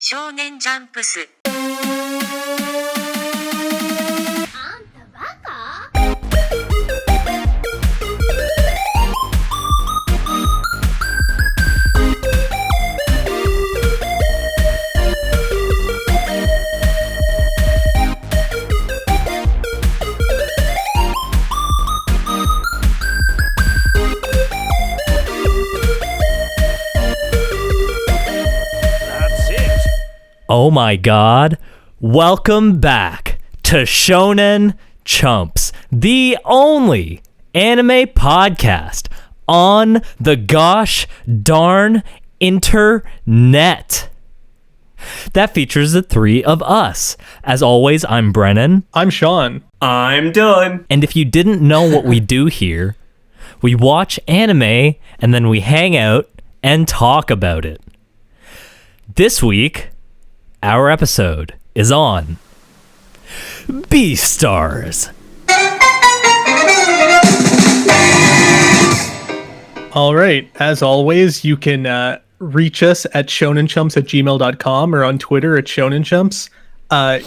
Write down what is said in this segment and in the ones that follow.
少年ジャンプス。Oh my god, welcome back to Shonen Chumps, the only anime podcast on the gosh darn internet that features the three of us. As always, I'm Brennan. I'm Sean. I'm Dylan. And if you didn't know what we do here, we watch anime and then we hang out and talk about it. This week, our episode is on Beastars. All right. As always, you can reach us at shonenchumps@gmail.com or on Twitter at shonenchumps.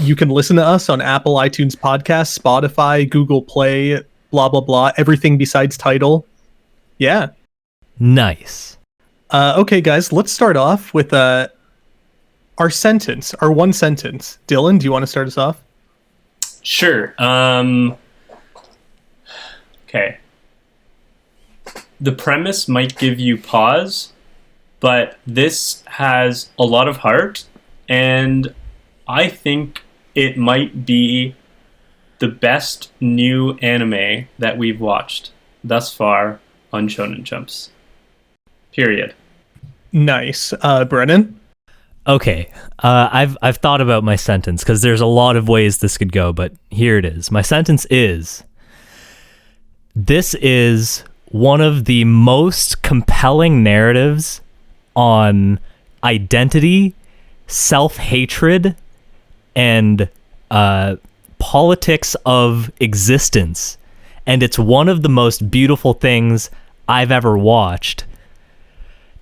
You can listen to us on Apple iTunes Podcasts, Spotify, Google Play, blah, blah, blah. Everything besides Tidal. Yeah. Nice. Okay, guys, let's start off with our sentence, our one sentence. Dylan, do you want to start us off? Sure. Okay. The premise might give you pause, but this has a lot of heart, and I think it might be the best new anime that we've watched thus far on Shonen Chumps. Period. Nice. Brennan? Okay, I've thought about my sentence because there's a lot of ways this could go, but here it is. My sentence is: this is one of the most compelling narratives on identity, self-hatred, and politics of existence. And it's one of the most beautiful things I've ever watched.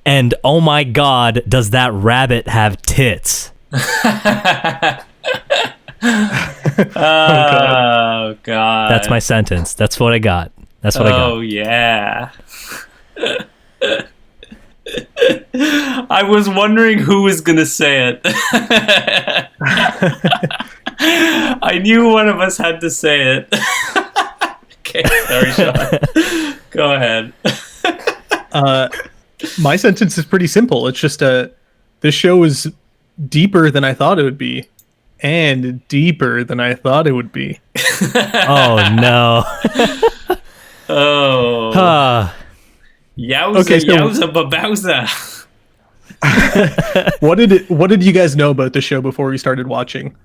And oh my god, does that rabbit have tits? Oh god. That's my sentence. That's what I got. That's what I got. Oh yeah. I was wondering who was gonna say it. I knew one of us had to say it. Okay, sorry, Sean. Go ahead. My sentence is pretty simple. It's just this show is deeper than I thought it would be, and deeper than I thought it would be. Oh no. Oh. Yowza, Okay, so- yowza, babowza. What did you guys know about the show before we started watching?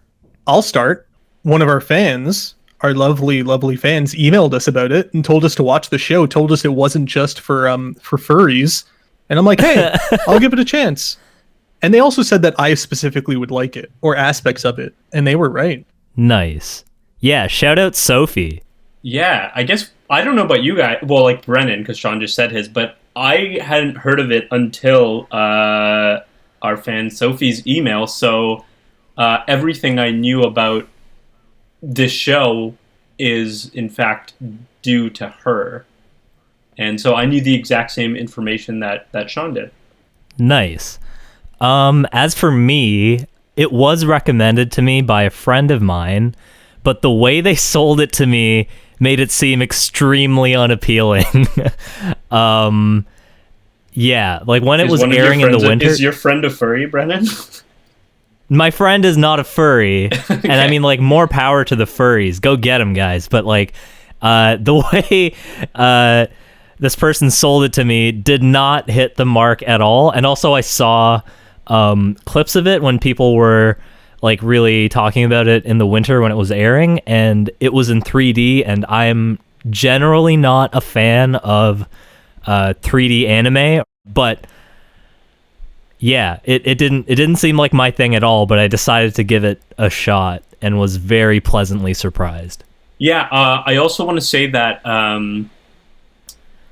I'll start. One of our fans, our lovely, lovely fans, emailed us about it and told us to watch the show. Told us it wasn't just for furries. And I'm like, hey, I'll give it a chance. And they also said that I specifically would like it, or aspects of it, and they were right. Nice. Yeah, shout out Sophie. Yeah, I guess, I don't know about you guys, well, like Brennan, because Sean just said his, but I hadn't heard of it until our fan Sophie's email, so everything I knew about this show is, in fact, due to her. And so I knew the exact same information that Sean did. Nice. As for me, it was recommended to me by a friend of mine, but the way they sold it to me made it seem extremely unappealing. Yeah, like when it was airing in the winter. Is your friend a furry, Brennan? My friend is not a furry, okay. And I mean, like, more power to the furries. Go get them, guys. But like, the way this person sold it to me did not hit the mark at all. And also, I saw clips of it when people were like really talking about it in the winter when it was airing, and it was in 3D. And I'm generally not a fan of 3D anime, but yeah, it didn't seem like my thing at all, but I decided to give it a shot and was very pleasantly surprised. Yeah, I also want to say that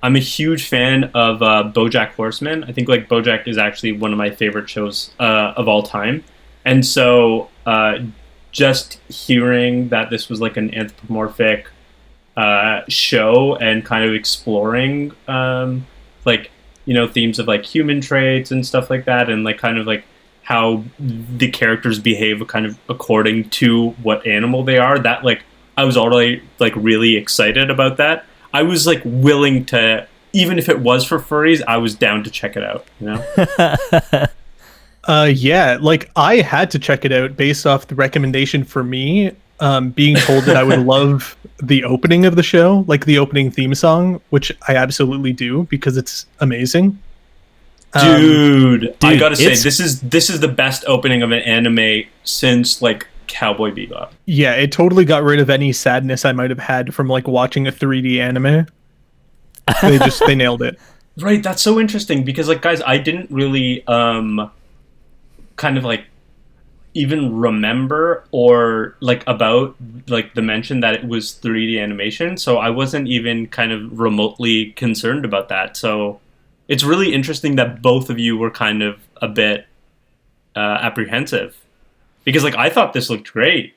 I'm a huge fan of BoJack Horseman. I think like BoJack is actually one of my favorite shows of all time. And so just hearing that this was like an anthropomorphic show and kind of exploring like themes of like human traits and stuff like that, and like kind of like how the characters behave kind of according to what animal they are, that like I was already like really excited about that. I was like willing to, even if it was for furries, I was down to check it out, Yeah, like I had to check it out based off the recommendation for me, being told that I would love the opening of the show, like the opening theme song, which I absolutely do because it's amazing. Dude, I gotta say, this is the best opening of an anime since like Cowboy Bebop. Yeah, it totally got rid of any sadness I might have had from like watching a 3D anime. They nailed it. Right, that's so interesting because like guys, I didn't really kind of like even remember or like about like the mention that it was 3D animation, so I wasn't even kind of remotely concerned about that. So it's really interesting that both of you were kind of a bit apprehensive, because like I thought this looked great,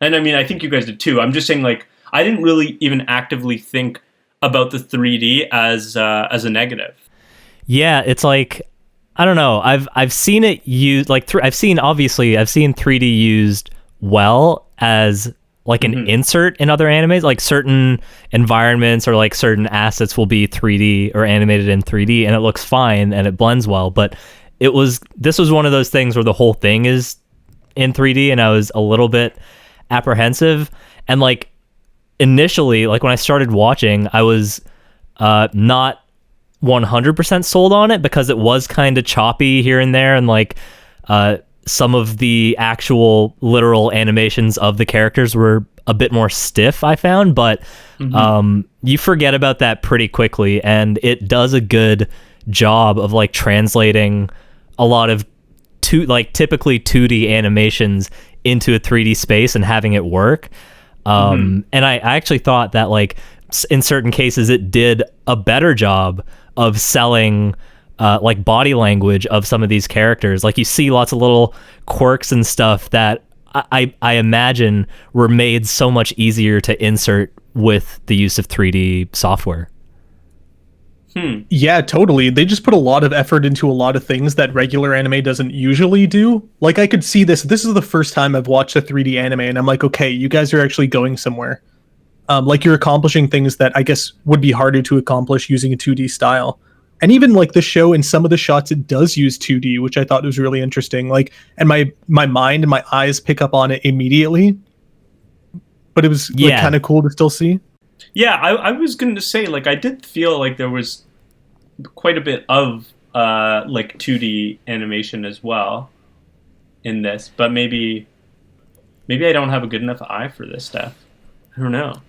and I mean I think you guys did too. I'm just saying like I didn't really even actively think about the 3D as a negative. Yeah, it's like, I don't know. I've seen it used like I've seen 3D used well as like an insert in other animes. Like certain environments or like certain assets will be 3D or animated in 3D, and it looks fine and it blends well. But this was one of those things where the whole thing is in 3D, and I was a little bit apprehensive. And like initially, like when I started watching, I was not 100% sold on it because it was kind of choppy here and there, and like some of the actual literal animations of the characters were a bit more stiff, I found, but you forget about that pretty quickly, and it does a good job of like translating a lot of typically 2D animations into a 3D space and having it work. And I actually thought that like in certain cases it did a better job of selling like body language of some of these characters. Like you see lots of little quirks and stuff that I imagine were made so much easier to insert with the use of 3D software. Yeah, totally. They just put a lot of effort into a lot of things that regular anime doesn't usually do. Like I could see this. This is the first time I've watched a 3D anime, and I'm like, okay, you guys are actually going somewhere. Like you're accomplishing things that I guess would be harder to accomplish using a 2D style. And even like the show, in some of the shots, it does use 2D, which I thought was really interesting. Like, and my mind and my eyes pick up on it immediately. But it was like, kind of cool to still see. Yeah, I was going to say, like, I did feel like there was quite a bit of like 2D animation as well in this, but maybe I don't have a good enough eye for this stuff. I don't know.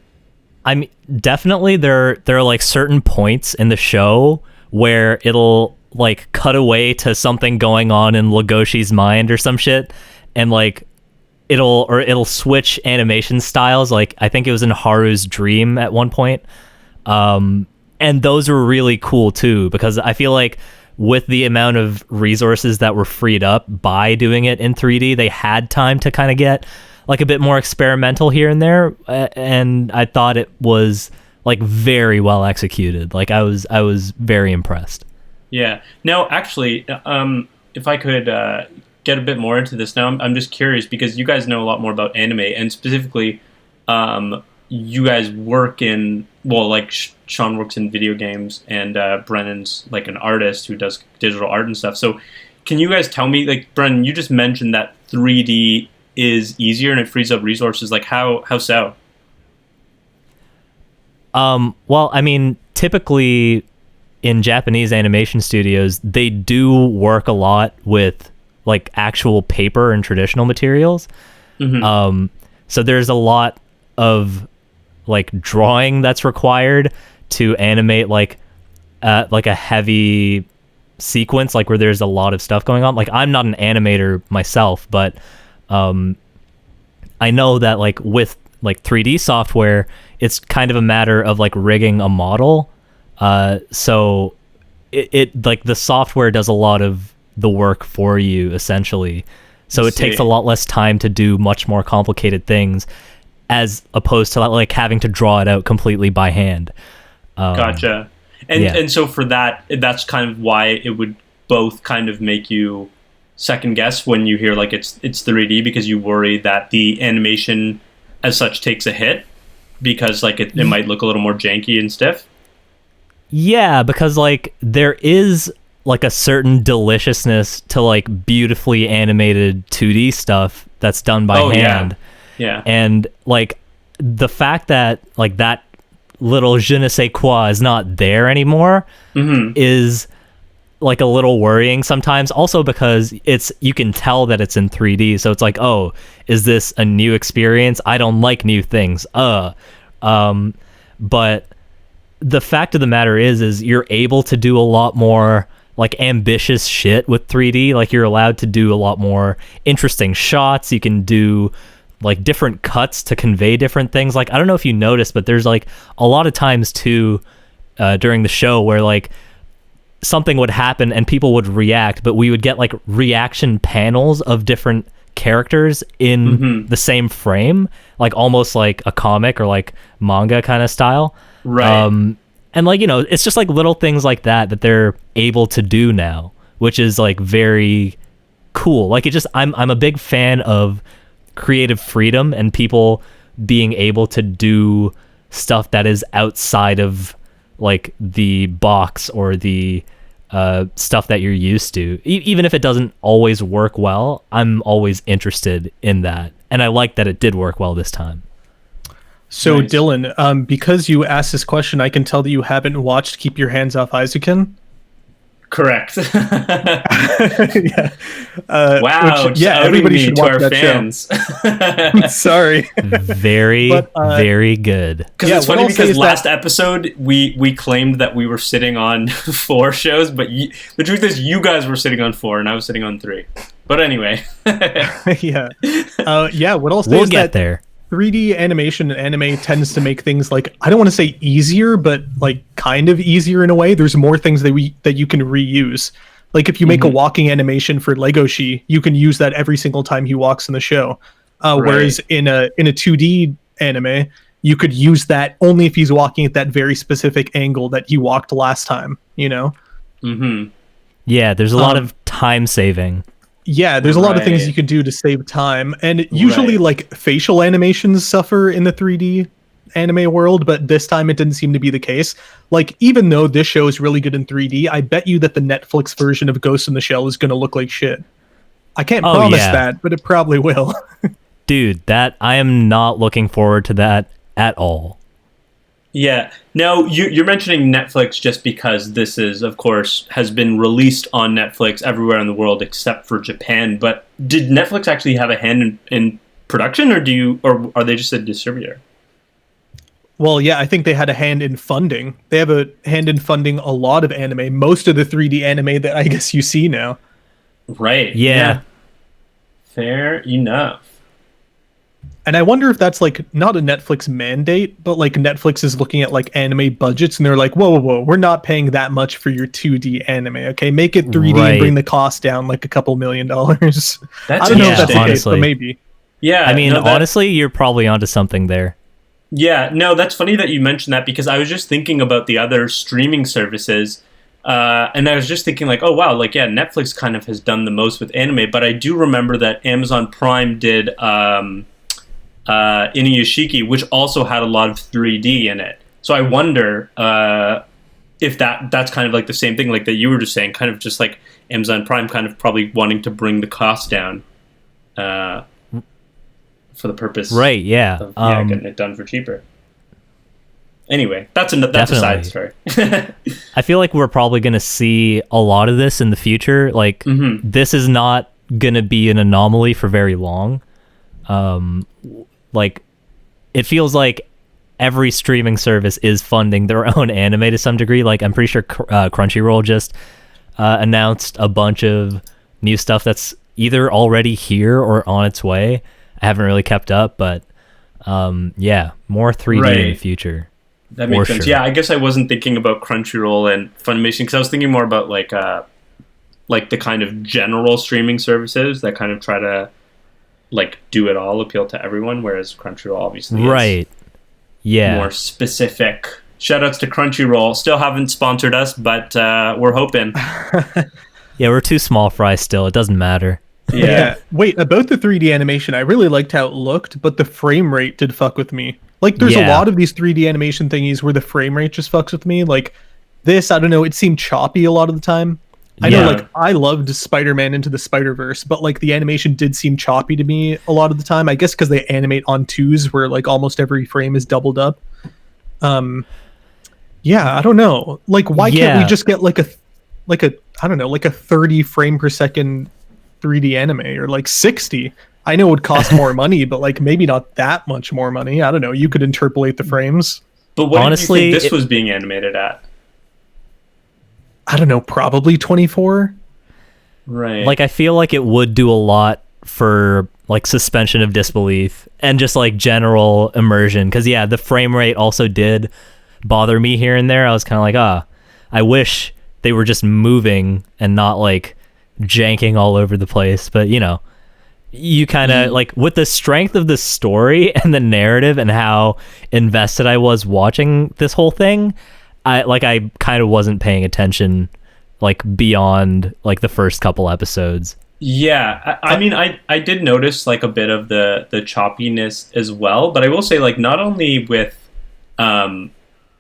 I mean, definitely there are like certain points in the show where it'll like cut away to something going on in Legoshi's mind or some shit, and like it'll switch animation styles. Like I think it was in Haru's dream at one point. And those were really cool too, because I feel like with the amount of resources that were freed up by doing it in 3D, they had time to kind of get like a bit more experimental here and there. And I thought it was like very well executed. Like I was very impressed. Yeah. Now, actually, if I could get a bit more into this now, I'm just curious because you guys know a lot more about anime, and specifically, you guys work in, well, like Sean works in video games, and Brennan's like an artist who does digital art and stuff. So can you guys tell me, like, Brennan, you just mentioned that 3D is easier and it frees up resources. Like how so? Well, I mean, typically in Japanese animation studios, they do work a lot with like actual paper and traditional materials. So there's a lot of like drawing that's required to animate like a heavy sequence, like where there's a lot of stuff going on. Like I'm not an animator myself, but I know that like with like 3D software, it's kind of a matter of like rigging a model. So it like the software does a lot of the work for you essentially. So it takes a lot less time to do much more complicated things, as opposed to like having to draw it out completely by hand. Gotcha. And so for that, that's kind of why it would both kind of make you second guess when you hear like it's 3D, because you worry that the animation as such takes a hit because like it might look a little more janky and stiff. Yeah, because like there is like a certain deliciousness to like beautifully animated 2D stuff that's done by hand. Yeah. And like the fact that like that little je ne sais quoi is not there anymore is like a little worrying sometimes, also because you can tell that it's in 3D, so it's like, oh, is this a new experience? I don't like new things. But the fact of the matter is you're able to do a lot more like ambitious shit with 3D. Like you're allowed to do a lot more interesting shots. You can do like different cuts to convey different things. Like I don't know if you noticed, but there's like a lot of times too during the show where like something would happen and people would react, but we would get like reaction panels of different characters in the same frame, like almost like a comic or like manga kind of style. Right. And like, you know, it's just like little things like that they're able to do now, which is like very cool. Like it just, I'm a big fan of creative freedom and people being able to do stuff that is outside of like the box or the stuff that you're used to. Even if it doesn't always work well, I'm always interested in that. And I like that it did work well this time. So Nice. Dylan, because you asked this question, I can tell that you haven't watched Keep Your Hands Off Isaacan. Correct. Yeah. Wow. Which, yeah, everybody should to watch our that fans. show. Sorry. Very, But, very good. Because Yeah, it's what funny I'll say because is last episode we claimed that we were sitting on 4 shows, but the truth is you guys were sitting on 4 and I was sitting on 3. But anyway. Yeah. Yeah, what I'll say We'll is get that there. 3D animation and anime tends to make things like, I don't want to say easier, but like kind of easier in a way. There's more things that you can reuse. Like if you make a walking animation for Legoshi, you can use that every single time he walks in the show. Whereas in a 2D anime, you could use that only if he's walking at that very specific angle that he walked last time, you know? Yeah, there's a lot of time saving. Yeah, there's a lot of things Right. you can do to save time, and usually Right. like facial animations suffer in the 3D anime world, but this time it didn't seem to be the case. Like even though this show is really good in 3D, I bet you that the Netflix version of Ghost in the Shell is going to look like shit. I can't Oh, promise yeah. that, but it probably will. Dude, that I am not looking forward to that at all. Yeah. Now, you're mentioning Netflix just because this is, of course, has been released on Netflix everywhere in the world except for Japan. But did Netflix actually have a hand in production, or are they just a distributor? Well, yeah, I think they had a hand in funding. They have a hand in funding a lot of anime, most of the 3D anime that I guess you see now. Right. Yeah. Fair enough. And I wonder if that's like not a Netflix mandate, but like Netflix is looking at like anime budgets and they're like, whoa, we're not paying that much for your 2D anime. Okay, make it 3D Right. and bring the cost down like a couple $1 million. That's I don't know if that's the interesting. case, Honestly. but maybe. Yeah. I mean, no, that- honestly, you're probably onto something there. Yeah, no, that's funny that you mentioned that because I was just thinking about the other streaming services, and I was just thinking like, oh wow, like yeah, Netflix kind of has done the most with anime, but I do remember that Amazon Prime did Inuyashiki, which also had a lot of 3D in it. So I wonder if that's kind of like the same thing, like that you were just saying, kind of just like Amazon Prime kind of probably wanting to bring the cost down for the purpose Right, yeah. of getting it done for cheaper. Anyway, that's a side story. I feel like we're probably going to see a lot of this in the future. Like, this is not going to be an anomaly for very long. Like, it feels like every streaming service is funding their own anime to some degree. Like, I'm pretty sure Crunchyroll just announced a bunch of new stuff that's either already here or on its way. I haven't really kept up, but yeah, more 3D in the Right. future. That makes For sense. sure. Yeah, I guess I wasn't thinking about Crunchyroll and Funimation because I was thinking more about like like the kind of general streaming services that kind of try to like do it all, appeal to everyone, whereas Crunchyroll obviously Right. Yeah. is more specific. Shoutouts to Crunchyroll. Still haven't sponsored us, but we're hoping. Yeah, we're too small fry still. It doesn't matter. Yeah. Wait, about the 3D animation, I really liked how it looked, but the frame rate did fuck with me. Like, there's a Yeah. lot of these 3D animation thingies where the frame rate just fucks with me. Like, this, I don't know, it seemed choppy a lot of the time. I know, Yeah. like, I loved Spider-Man Into the Spider-Verse, but, like, the animation did seem choppy to me a lot of the time. I guess because they animate on twos where, like, almost every frame is doubled up. Yeah, I don't know. Like, why can't we Yeah. just get, like a, I don't know, like a 30 frame per second 3D anime, or like 60? I know it would cost more money, but like maybe not that much more money. I don't know. You could interpolate the frames. But what Honestly, do you think this was being animated at? I don't know, probably 24. Right. Like, I feel like it would do a lot for like suspension of disbelief and just like general immersion. Because yeah, the frame rate also did bother me here and there. I was kind of like, I wish they were just moving and not like janking all over the place. But you know, you kind of like with the strength of the story and the narrative and how invested I was watching this whole thing, I kind of wasn't paying attention like beyond like the first couple episodes. Yeah, I mean, I did notice like a bit of the choppiness as well, but I will say like not only with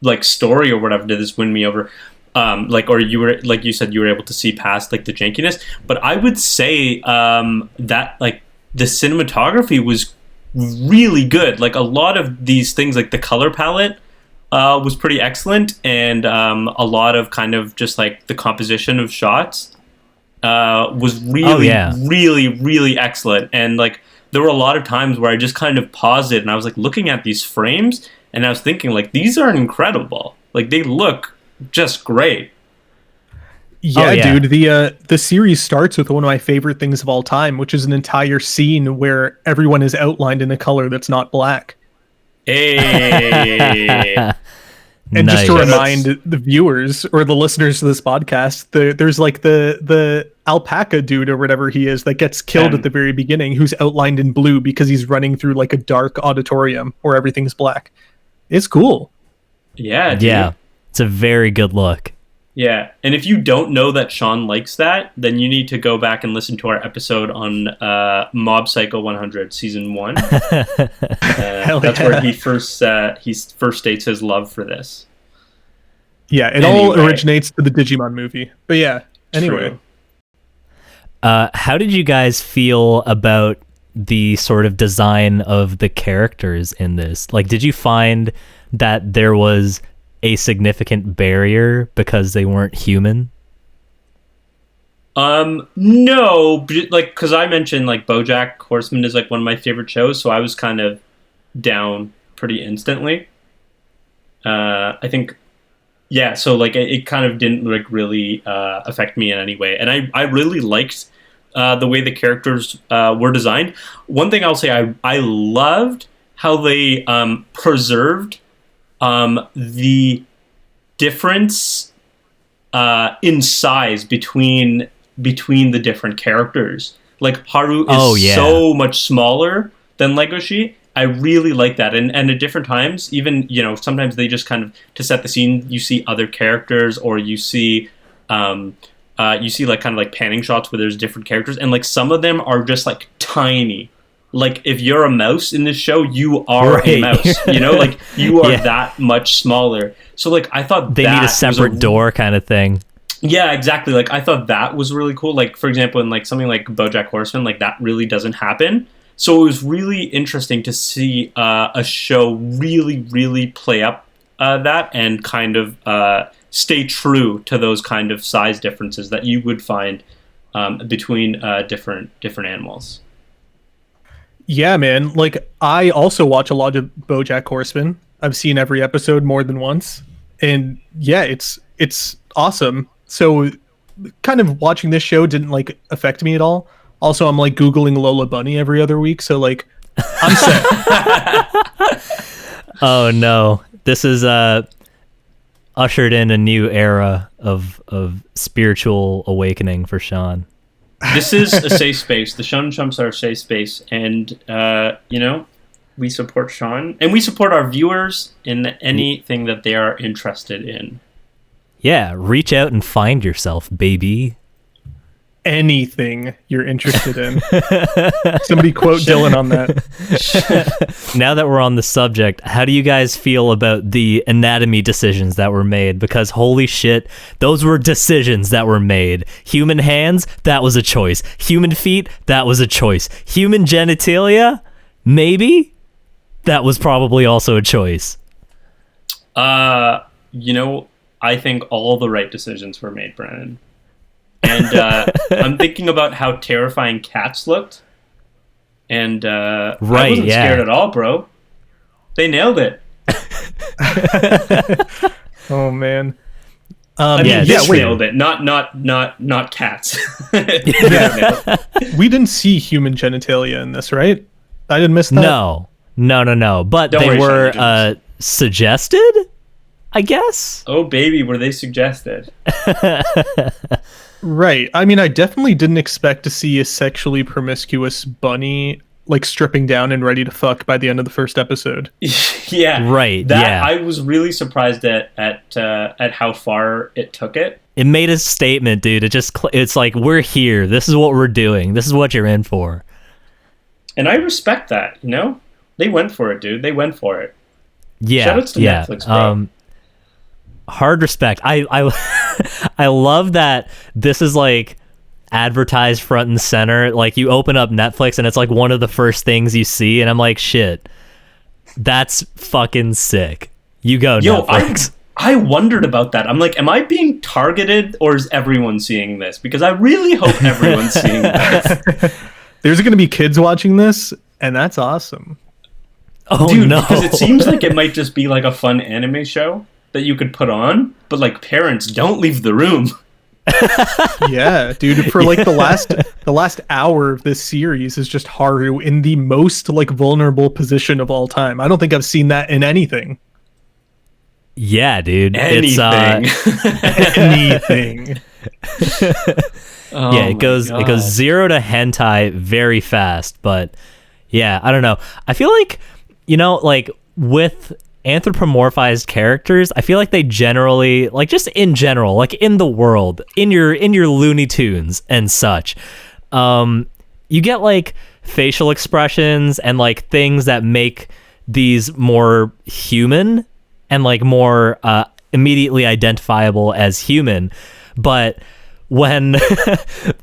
like story or whatever did this win me over, like, or you were, like you said, you were able to see past like the jankiness, but I would say that like the cinematography was really good. Like a lot of these things, like the color palette was pretty excellent, and a lot of kind of just like the composition of shots was really, really, really excellent. And like there were a lot of times where I just kind of paused it and I was like looking at these frames and I was thinking like these are incredible. Like they look just great. Yeah, dude. The series starts with one of my favorite things of all time, which is an entire scene where everyone is outlined in a color that's not black. Hey. And just to remind the viewers or the listeners to this podcast, there's like the alpaca dude or whatever he is that gets killed at the very beginning, who's outlined in blue because he's running through like a dark auditorium where everything's black. It's cool. Yeah, dude. Yeah, it's a very good look. Yeah, and if you don't know that Sean likes that, then you need to go back and listen to our episode on Mob Psycho 100 season 1. That's where he first states his love for this. Yeah, it all originates to the Digimon movie. But yeah, anyway. How did you guys feel about the sort of design of the characters in this? Like, did you find that there was a significant barrier because they weren't human? No, like, because I mentioned like BoJack Horseman is like one of my favorite shows, so I was kind of down pretty instantly. I think, yeah, so like it kind of didn't like really affect me in any way, and I really liked the way the characters were designed. One thing I'll say, I loved how they preserved the difference in size between the different characters. Like Haru is so much smaller than Legoshi. I really like that, and at different times, even, you know, sometimes they just kind of, to set the scene, you see other characters, or you see like kind of like panning shots where there's different characters, and like some of them are just like tiny. Like if you're a mouse in this show, you are a mouse, you know, like you are that much smaller. So like I thought they need a separate door kind of thing. Yeah, exactly. Like I thought that was really cool. Like for example, in like something like BoJack Horseman, like that really doesn't happen. So it was really interesting to see a show really, really play up that and kind of stay true to those kind of size differences that you would find between different animals. Yeah, man. Like, I also watch a lot of BoJack Horseman. I've seen every episode more than once, and yeah, it's awesome. So, kind of watching this show didn't like affect me at all. Also, I'm like Googling Lola Bunny every other week, so like, I'm set. Oh no, this is ushered in a new era of spiritual awakening for Sean. This is a safe space. The Shonen Chumps are a safe space, and we support Sean, and we support our viewers in anything that they are interested in. Yeah, reach out and find yourself, baby. Anything you're interested in. Somebody quote Dylan on that. Now that we're on the subject, how do you guys feel about the anatomy decisions that were made? Because holy shit, those were decisions that were made. Human hands, that was a choice. Human feet, that was a choice. Human genitalia, maybe? That was probably also a choice. I think all the right decisions were made, Brennan. And I'm thinking about how terrifying cats looked. And I wasn't scared at all, bro. They nailed it. Oh, man. Nailed it. Not cats. We didn't see human genitalia in this, right? I didn't miss that? No. But Don't they worry, were Sean, suggested, I guess. Oh, baby, were they suggested? Right. I mean, I definitely didn't expect to see a sexually promiscuous bunny like stripping down and ready to fuck by the end of the first episode. Yeah. Right. I was really surprised at how far it took it. It made a statement, dude. It's like, we're here. This is what we're doing. This is what you're in for. And I respect that, They went for it, dude. They went for it. Yeah. Shoutouts to Netflix, bro. Hard respect. I I love that this is like advertised front and center. Like you open up Netflix and it's like one of the first things you see, and I'm like, shit, that's fucking sick. You go, Netflix. I wondered about that. I'm like, am I being targeted or is everyone seeing this? Because I really hope everyone's seeing this. There's going to be kids watching this, and that's awesome. Oh, dude, no. Because it seems like it might just be like a fun anime show that you could put on, but like parents, don't leave the room. Yeah, dude, for like the last hour of this series is just Haru in the most like vulnerable position of all time. I don't think I've seen that in anything. Yeah, dude. Anything. It's Anything. yeah, it goes 0 to hentai very fast, but yeah, I don't know. I feel like, like with anthropomorphized characters, I feel like they generally, like just in general, like in the world, in your Looney Tunes and such, you get like facial expressions and like things that make these more human and like more immediately identifiable as human. But when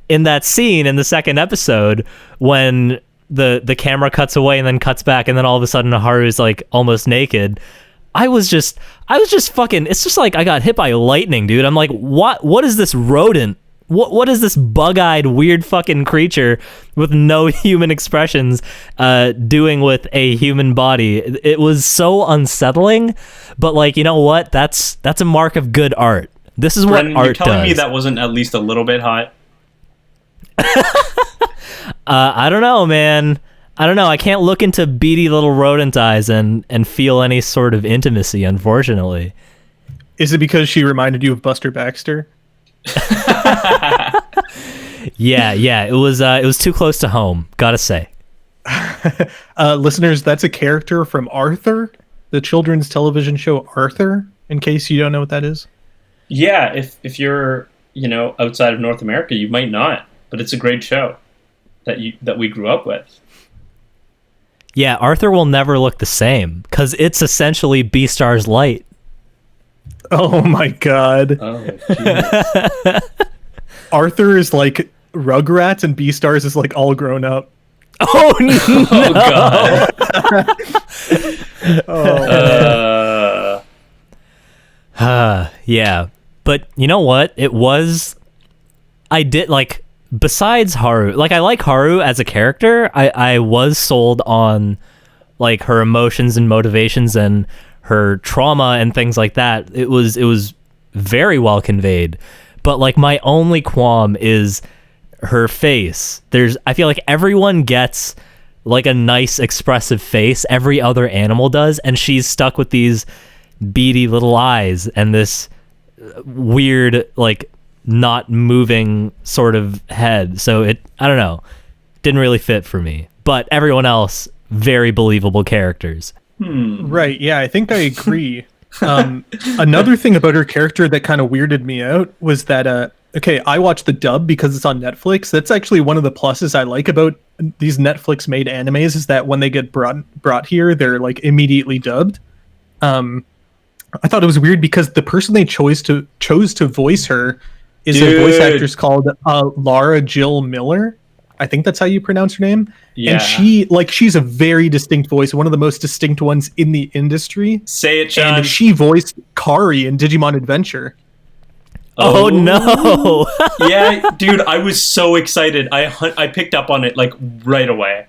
in that scene in the second episode, when the camera cuts away and then cuts back and then all of a sudden Haru's like almost naked, I was just fucking, it's just like I got hit by lightning, dude. I'm like, what is this rodent? What is this bug-eyed weird fucking creature with no human expressions doing with a human body? It was so unsettling, but like, you know what? That's a mark of good art. This is what Brennan, art you're telling does. me that wasn't at least a little bit hot? I don't know, man. I don't know. I can't look into beady little rodent eyes and feel any sort of intimacy, unfortunately. Is it because she reminded you of Buster Baxter? Yeah. It was too close to home, gotta say. Listeners, that's a character from Arthur, the children's television show Arthur, in case you don't know what that is. Yeah, if you're, outside of North America, you might not, but it's a great show that we grew up with. Yeah, Arthur will never look the same because it's essentially Beastars light. Oh my god. Oh, jeez. Arthur is like Rugrats and Beastars is like all grown up. Oh no! Oh god. Yeah, but you know what? I did like. Besides Haru, like I like Haru as a character. I was sold on like her emotions and motivations and her trauma and things like that. It was very well conveyed. But like my only qualm is her face. I feel like everyone gets like a nice expressive face. Every other animal does, and she's stuck with these beady little eyes and this weird, like, not moving sort of head. So I don't know, didn't really fit for me. But everyone else, very believable characters. Right, yeah, I think I agree. Another thing about her character that kind of weirded me out was that, okay, I watch the dub because it's on Netflix. That's actually one of the pluses I like about these Netflix-made animes, is that when they get brought here, they're like immediately dubbed. I thought it was weird because the person they chose to voice her is a voice actress called Lara Jill Miller. I think that's how you pronounce her name. Yeah. And she's a very distinct voice, one of the most distinct ones in the industry. Say it, John. And she voiced Kari in Digimon Adventure. Oh no. Yeah, dude, I was so excited. I picked up on it like right away.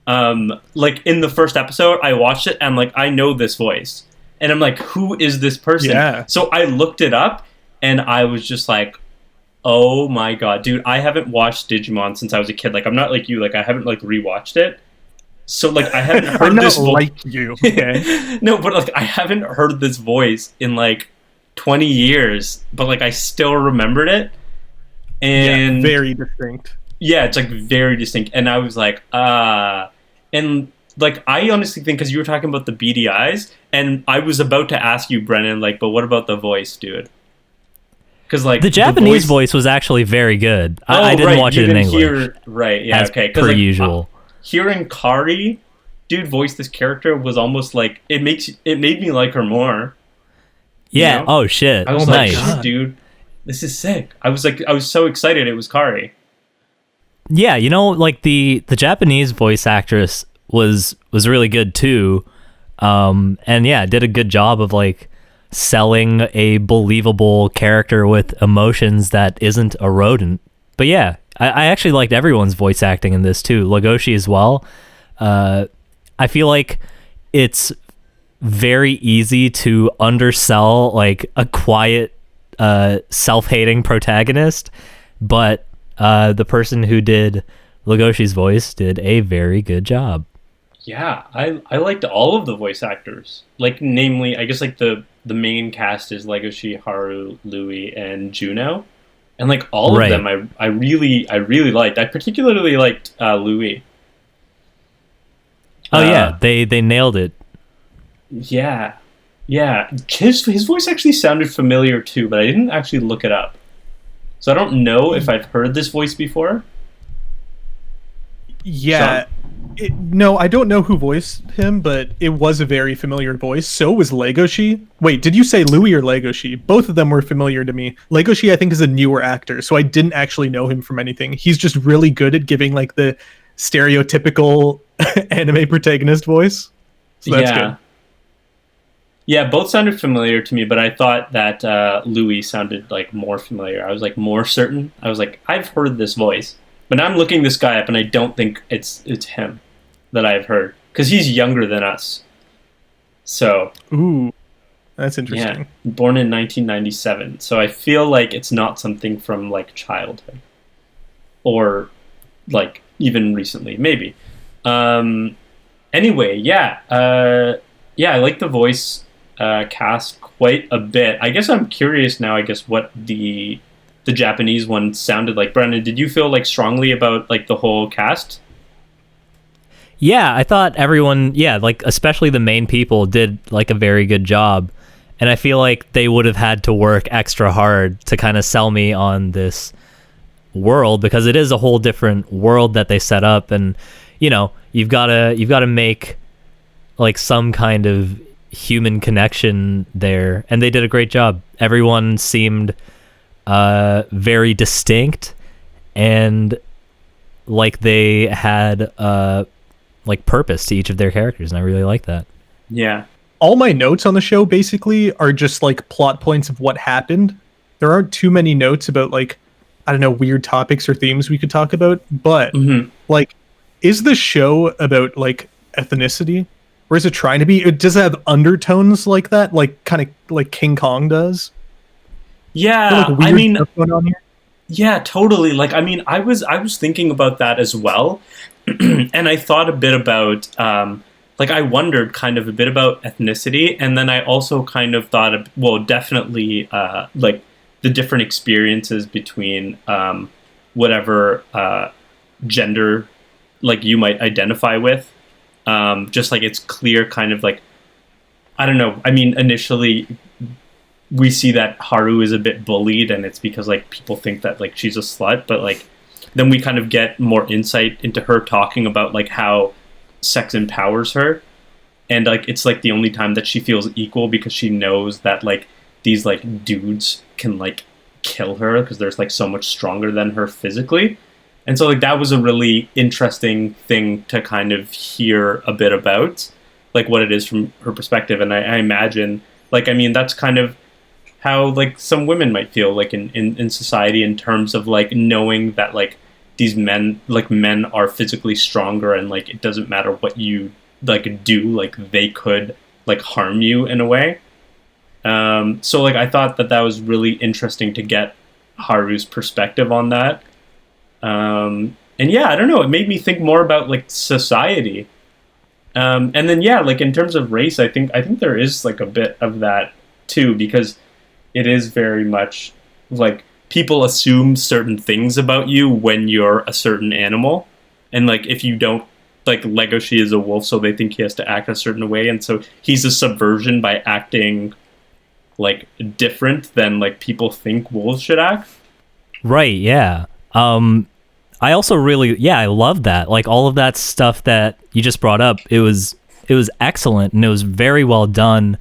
Like in the first episode, I watched it and like, I know this voice. And I'm like, who is this person? Yeah. So I looked it up and I was just like, oh my god, dude, I haven't watched Digimon since I was a kid. Like, I'm not like you, like I haven't like rewatched it. So like I haven't heard this voice. Like you. Okay. No, but like I haven't heard this voice in like 20 years, but like I still remembered it. And very distinct. Yeah, it's like very distinct. And I was like, and like I honestly think, because you were talking about the beady eyes, and I was about to ask you, Brennan, like, but what about the voice, dude? Because like the Japanese voice was actually very good. I didn't watch it in English. Right, yeah, as okay. Per usual. Hearing Kari, dude, voice this character was almost like it made me like her more. Yeah. You know? Oh shit. I was nice. like, God, dude, this is sick. I was so excited. It was Kari. Yeah, you know, like the Japanese voice actress was really good too, and yeah, did a good job of like selling a believable character with emotions that isn't a rodent. But yeah, I actually liked everyone's voice acting in this too. Legoshi as well. I feel like it's very easy to undersell like a quiet, self-hating protagonist, but the person who did Legoshi's voice did a very good job. Yeah, I liked all of the voice actors. Like, namely, I guess like the main cast is Legoshi, Haru, Louis, and Juno, and like all of them, I really liked. I particularly liked Louis. Oh yeah, they nailed it. Yeah. His voice actually sounded familiar too, but I didn't actually look it up, so I don't know if I've heard this voice before. Yeah. No, I don't know who voiced him, but it was a very familiar voice. So was Legoshi. Wait, did you say Louis or Legoshi? Both of them were familiar to me. Legoshi, I think, is a newer actor, so I didn't actually know him from anything. He's just really good at giving like the stereotypical anime protagonist voice. So that's good. Yeah, both sounded familiar to me, but I thought that Louis sounded like more familiar. I was like more certain. I was like, I've heard this voice. But now I'm looking this guy up, and I don't think it's him that I've heard, because he's younger than us. So, ooh, that's interesting. Yeah, born in 1997. So I feel like it's not something from like childhood, or like even recently, maybe. Anyway, yeah, I like the voice cast quite a bit. I guess I'm curious now. I guess what the Japanese one sounded like. Brendan, did you feel like strongly about like the whole cast? Yeah, I thought everyone, like especially the main people did like a very good job. And I feel like they would have had to work extra hard to kind of sell me on this world, because it is a whole different world that they set up, and you know, you've got to make like some kind of human connection there, and they did a great job. Everyone seemed very distinct, and like they had like purpose to each of their characters, and I really like that. Yeah. All my notes on the show basically are just like plot points of what happened. There aren't too many notes about like, I don't know, weird topics or themes we could talk about, but like, is the show about like ethnicity, or is it trying to be? Does it have undertones like that, like kind of like King Kong does? Yeah, like, I mean, stuff going on here? Yeah, totally. Like, I mean, I was thinking about that as well, and I thought a bit about like I wondered kind of a bit about ethnicity, and then I also kind of thought of, well, definitely like the different experiences between whatever gender like you might identify with. Just like it's clear kind of like, I don't know. I mean, initially we see that Haru is a bit bullied, and it's because like people think that like she's a slut, but like then we kind of get more insight into her talking about like how sex empowers her, and like it's like the only time that she feels equal, because she knows that like these like dudes can like kill her because they're like so much stronger than her physically. And so like that was a really interesting thing to kind of hear a bit about, like what it is from her perspective. And I imagine, like, I mean, that's kind of how like some women might feel like in society, in terms of like knowing that like these men are physically stronger, and like it doesn't matter what you like do, like they could like harm you in a way. So like I thought that was really interesting to get Haru's perspective on that. And yeah, I don't know, it made me think more about like society. And then yeah, like in terms of race, I think there is like a bit of that too, because it is very much like people assume certain things about you when you're a certain animal. And like if you don't, like Legoshi is a wolf, so they think he has to act a certain way, and so he's a subversion by acting like different than like people think wolves should act. Right, yeah. I also really, yeah, I love that. Like all of that stuff that you just brought up, it was excellent, and it was very well done,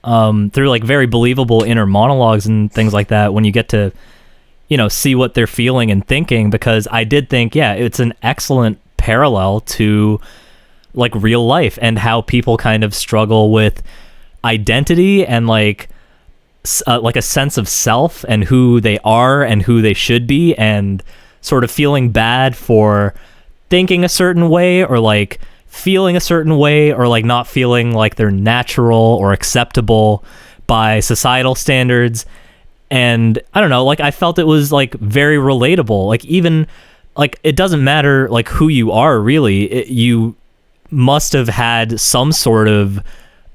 through like very believable inner monologues and things like that, when you get to, you know, see what they're feeling and thinking. Because I did think, yeah, it's an excellent parallel to like real life and how people kind of struggle with identity and like a sense of self and who they are and who they should be, and sort of feeling bad for thinking a certain way, or like feeling a certain way, or like not feeling like they're natural or acceptable by societal standards. And I don't know, like I felt it was like very relatable. Like even like it doesn't matter like who you are really, you must have had some sort of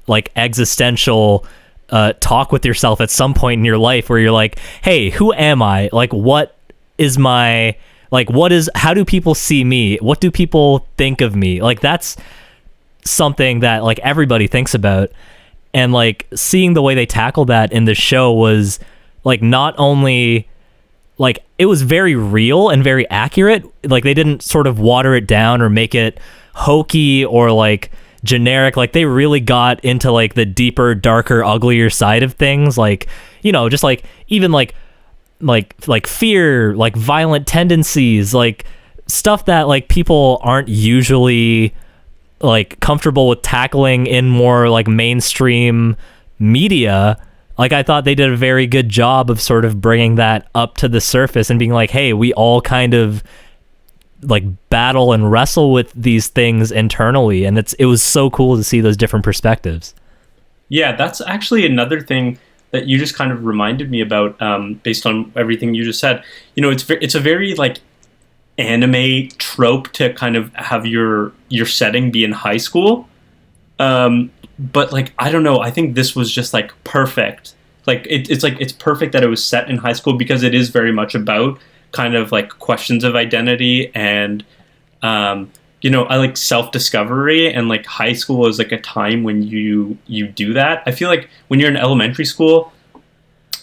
like existential talk with yourself at some point in your life where you're like, hey, who am I? Like what is my, like how do people see me? What do people think of me? Like that's something that like everybody thinks about. And like seeing the way they tackle that in the show was like, not only like it was very real and very accurate, like they didn't sort of water it down or make it hokey or like generic. Like they really got into like the deeper, darker, uglier side of things, like, you know, just like even like fear, like violent tendencies, like stuff that like people aren't usually like comfortable with tackling in more like mainstream media. Like I thought they did a very good job of sort of bringing that up to the surface and being like, hey, we all kind of like battle and wrestle with these things internally, and it was so cool to see those different perspectives. Yeah, that's actually another thing that you just kind of reminded me about, based on everything you just said. You know, it's a very like anime trope to kind of have your setting be in high school, but like I don't know, I think this was just like perfect. Like it's perfect that it was set in high school, because it is very much about kind of like questions of identity and you know, I like self-discovery, and like high school is like a time when you do that. I feel like when you're in elementary school,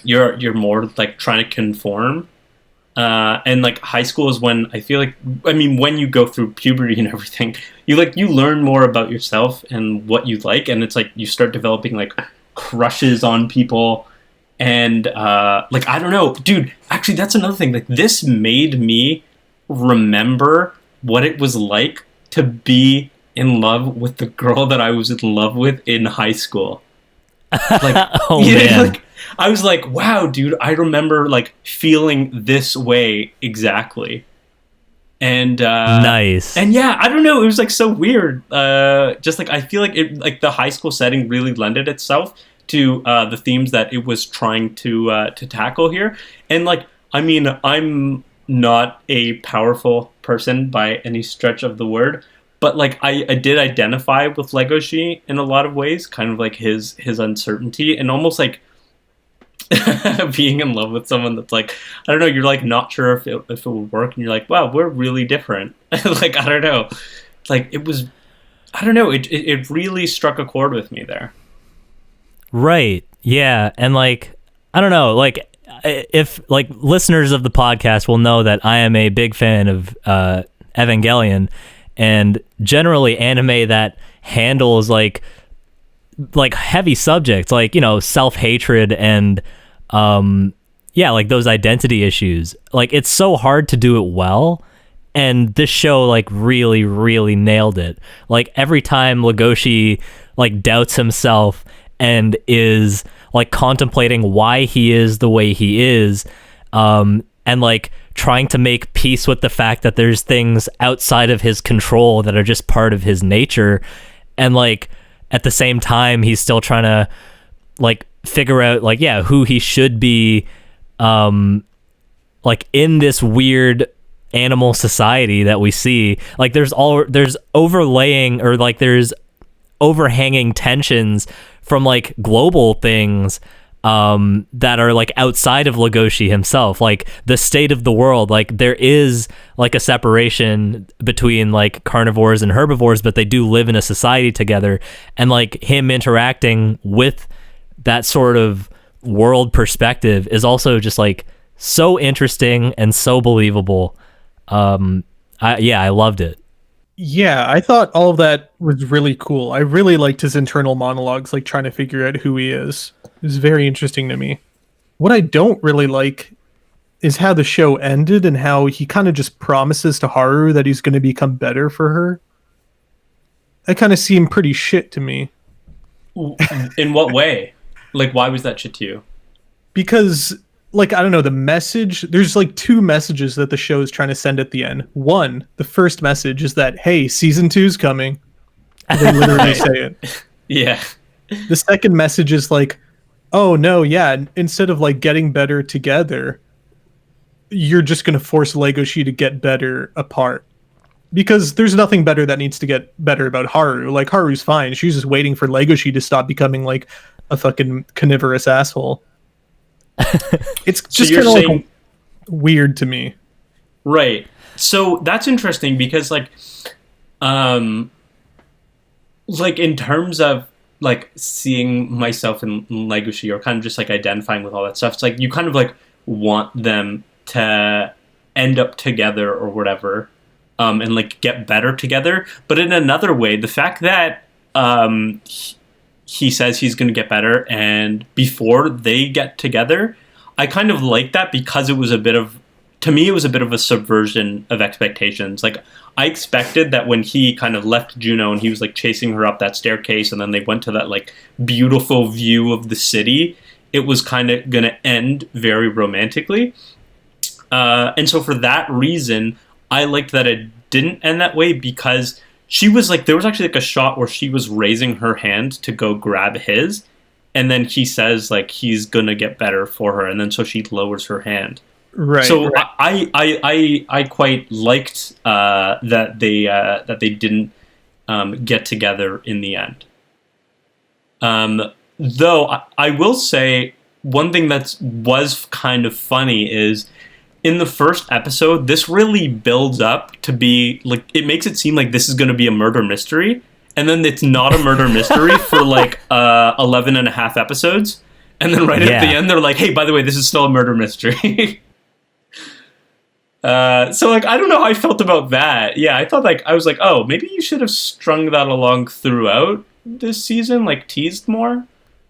you're more like trying to conform, and like high school is when I feel like, I mean, when you go through puberty and everything, you learn more about yourself and what you like, and it's like you start developing like crushes on people. And like I don't know, dude, actually that's another thing, like this made me remember what it was like to be in love with the girl that I was in love with in high school. Like, oh man, like, I was like, wow, dude, I remember like feeling this way exactly. And nice. And yeah, I don't know, it was like so weird. Just like I feel like it, like the high school setting really lended itself to the themes that it was trying to tackle here. And like, I mean, I'm not a powerful person by any stretch of the word, but like I did identify with Legoshi in a lot of ways, kind of like his uncertainty and almost like being in love with someone that's like, I don't know, you're like not sure if it would work, and you're like, wow, we're really different. Like, I don't know, like it was, I don't know, it really struck a chord with me there. Right. Yeah. And like, I don't know, like if like listeners of the podcast will know that I am a big fan of Evangelion, and generally anime that handles like heavy subjects, like, you know, self-hatred and like those identity issues. Like, it's so hard to do it well, and this show like really, really nailed it. Like, every time Legoshi like doubts himself and is like contemplating why he is the way he is, and like trying to make peace with the fact that there's things outside of his control that are just part of his nature, and like at the same time he's still trying to like figure out like, yeah, who he should be like in this weird animal society that we see. Like there's overlaying, or like there's overhanging tensions from like global things that are like outside of Legoshi himself, like the state of the world. Like there is like a separation between like carnivores and herbivores, but they do live in a society together, and like him interacting with that sort of world perspective is also just like so interesting and so believable. I loved it. Yeah, I thought all of that was really cool. I really liked his internal monologues, like trying to figure out who he is. It was very interesting to me. What I don't really like is how the show ended, and how he kind of just promises to Haru that he's going to become better for her. That kind of seemed pretty shit to me. In what way? Like, why was that shit to you? Because, like, I don't know, the message, there's like two messages that the show is trying to send at the end. One, the first message is that, hey, season 2's coming. They literally say it. Yeah. The second message is like, oh no, yeah, instead of like getting better together, you're just going to force Legoshi to get better apart. Because there's nothing better that needs to get better about Haru. Like, Haru's fine. She's just waiting for Legoshi to stop becoming like a fucking carnivorous asshole. It's just kind of like weird to me. Right. So that's interesting because like in terms of like seeing myself in Legoshi, or kind of just like identifying with all that stuff, it's like you kind of like want them to end up together or whatever, and like get better together. But in another way, the fact that he says he's going to get better, and before they get together, I kind of like that, because it was to me, it was a bit of a subversion of expectations. Like, I expected that when he kind of left Juno and he was like chasing her up that staircase, and then they went to that like beautiful view of the city, it was kind of going to end very romantically. And so for that reason, I liked that it didn't end that way, because she was like, there was actually like a shot where she was raising her hand to go grab his, and then he says like he's gonna get better for her, and then so she lowers her hand. Right. So right. I quite liked that they didn't get together in the end. Though I will say one thing that was kind of funny is, in the first episode, this really builds up to be like, it makes it seem like this is going to be a murder mystery, and then it's not a murder mystery for like 11 and a half episodes, and then right at the end they're like, hey, by the way, this is still a murder mystery. So like, I don't know how I felt about that. Yeah, I thought like, I was like, oh, maybe you should have strung that along throughout this season, like teased more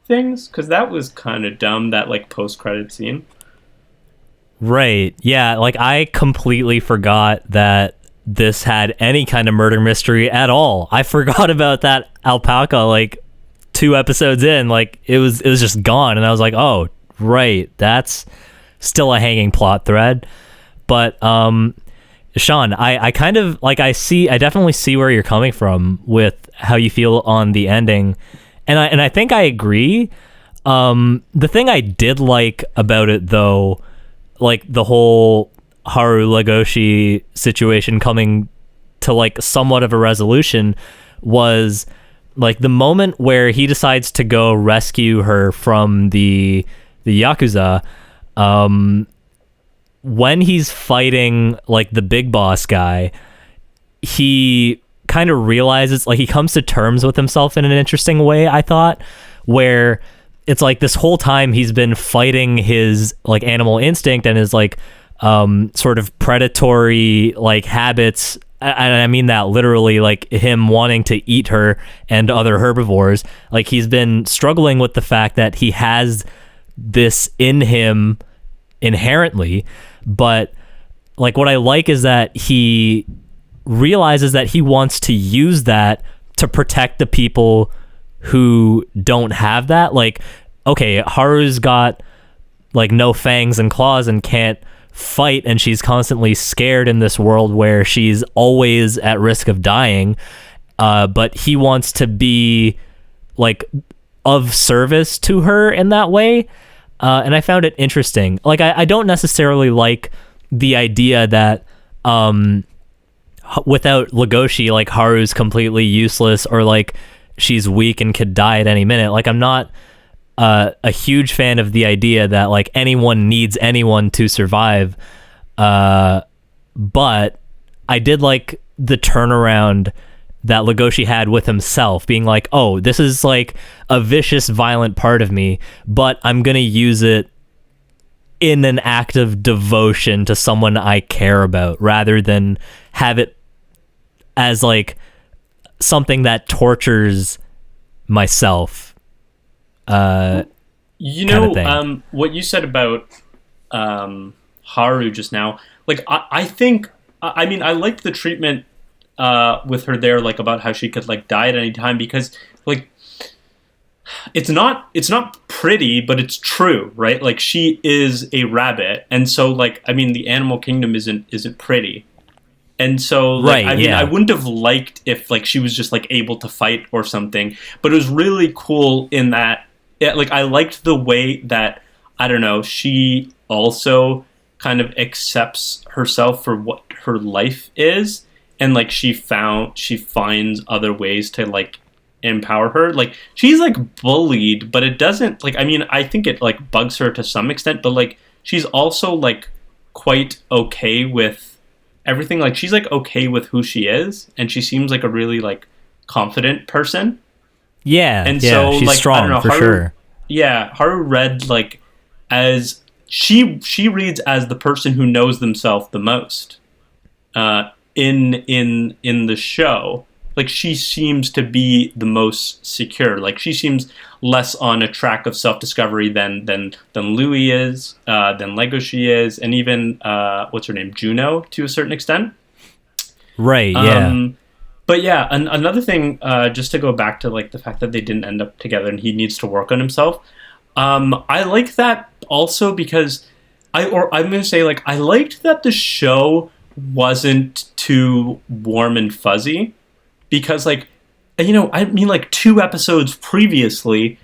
things, because that was kind of dumb, that like post-credit scene. Right. Yeah, like I completely forgot that this had any kind of murder mystery at all. I forgot about that alpaca like 2 episodes in. Like it was just gone, and I was like, "Oh, right. That's still a hanging plot thread." But Sean, I kind of like I definitely see where you're coming from with how you feel on the ending. And I think I agree. The thing I did like about it, though, like the whole Haru Legoshi situation coming to like somewhat of a resolution was like the moment where he decides to go rescue her from the Yakuza. When he's fighting like the big boss guy, he kind of realizes, like, he comes to terms with himself in an interesting way, I thought, where it's like this whole time he's been fighting his like animal instinct and his like sort of predatory like habits, and I mean that literally, like him wanting to eat her and other herbivores. Like, he's been struggling with the fact that he has this in him inherently, but like what I like is that he realizes that he wants to use that to protect the people who don't have that. Like, okay, Haru's got like no fangs and claws and can't fight, and she's constantly scared in this world where she's always at risk of dying, but he wants to be like of service to her in that way. And I found it interesting. Like, I don't necessarily like the idea that without Legoshi, like, Haru's completely useless, or like she's weak and could die at any minute. Like, I'm not a huge fan of the idea that like anyone needs anyone to survive. But I did like the turnaround that Legoshi had with himself, being like, oh, this is like a vicious, violent part of me, but I'm going to use it in an act of devotion to someone I care about, rather than have it as like something that tortures myself. You know, what you said about Haru just now, like, I think, I mean, I liked the treatment with her there, like about how she could like die at any time, because like it's not pretty, but it's true, right? Like, she is a rabbit, and so like, I mean, the animal kingdom isn't pretty, and so like, right, I mean, I wouldn't have liked if like she was just like able to fight or something, but it was really cool in that, like, I liked the way that, I don't know, she also kind of accepts herself for what her life is. And like she finds other ways to like empower her. Like, she's like bullied, but it doesn't, like, I mean, I think it like bugs her to some extent, but like she's also like quite okay with everything. Like, she's like okay with who she is, and she seems like a really like confident person. Yeah, and yeah, so she's like, strong, I don't know, for sure. Yeah, Haru read like as she reads as the person who knows themselves the most. In the show, like, she seems to be the most secure. Like, she seems less on a track of self-discovery than Louis is, than Legoshi is, and even what's her name, Juno, to a certain extent. Right. Yeah. But yeah, another thing, just to go back to like the fact that they didn't end up together and he needs to work on himself. I like that also because I'm gonna say, like, I liked that the show wasn't too warm and fuzzy, because like, you know, I mean, like 2 episodes previously,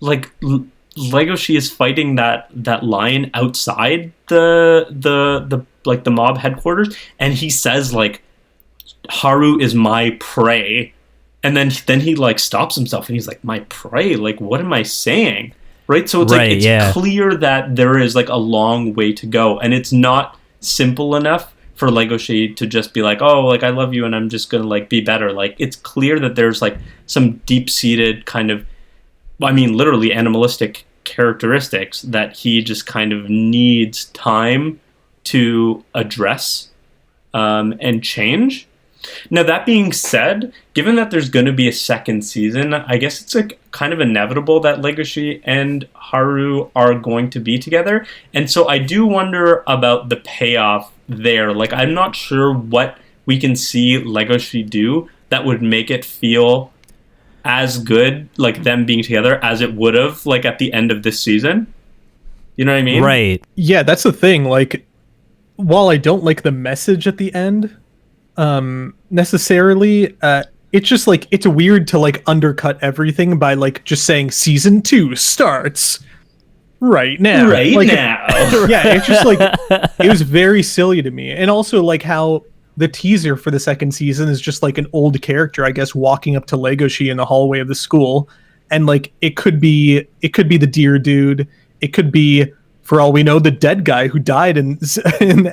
like Legoshi is fighting that lion outside the like the mob headquarters, and he says like, Haru is my prey, and then he like stops himself and he's like, my prey, like, what am I saying, right? So it's like, it's clear that there is like a long way to go, and it's not simple enough for Legoshi to just be like, oh, like, I love you and I'm just gonna like be better. Like, it's clear that there's like some deep-seated kind of, I mean, literally animalistic characteristics that he just kind of needs time to address and change. Now, that being said, given that there's going to be a second season, I guess it's like kind of inevitable that Legoshi and Haru are going to be together. And so I do wonder about the payoff there. Like, I'm not sure what we can see Legoshi do that would make it feel as good, like them being together, as it would have like at the end of this season. You know what I mean? Right. Yeah, that's the thing. Like, while I don't like the message at the end, necessarily, it's just like, it's weird to like undercut everything by like just saying season 2 starts right now. Right like, now. Yeah, it's just like, it was very silly to me. And also like how the teaser for the second season is just like an old character, I guess, walking up to Legoshi in the hallway of the school, and like it could be the deer dude, it could be, for all we know, the dead guy who died in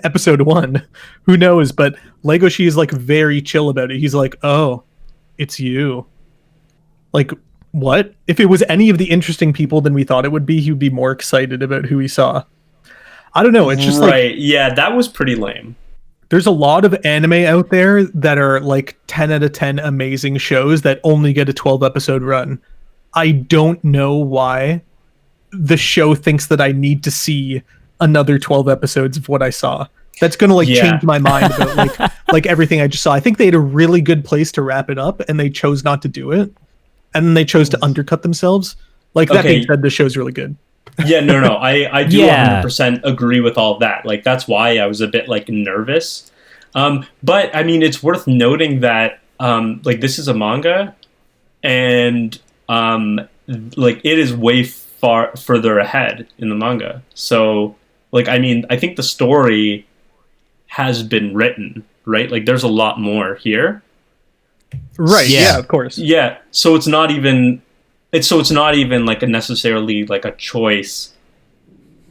episode 1. Who knows? But Legoshi is like very chill about it. He's like, "Oh, it's you." Like, what? If it was any of the interesting people than we thought it would be, he would be more excited about who he saw. I don't know. It's just right. like, Yeah, that was pretty lame. there's a lot of anime out there that are like 10 out of 10 amazing shows that only get a 12 episode run. I don't know why the show thinks that I need to see another 12 episodes of what I saw. That's going to like change my mind about like everything I just saw. I think they had a really good place to wrap it up and they chose not to do it. And then they chose to undercut themselves. Like, that being said, the show's really good. Yeah, no, I do 100% agree with all of that. Like, that's why I was a bit like nervous. But I mean, it's worth noting that like, this is a manga, and like, it is way far further ahead in the manga. So like, I mean, I think the story has been written, right? Like, there's a lot more here. Right. Yeah, of course. Yeah. So it's not even like a necessarily like a choice,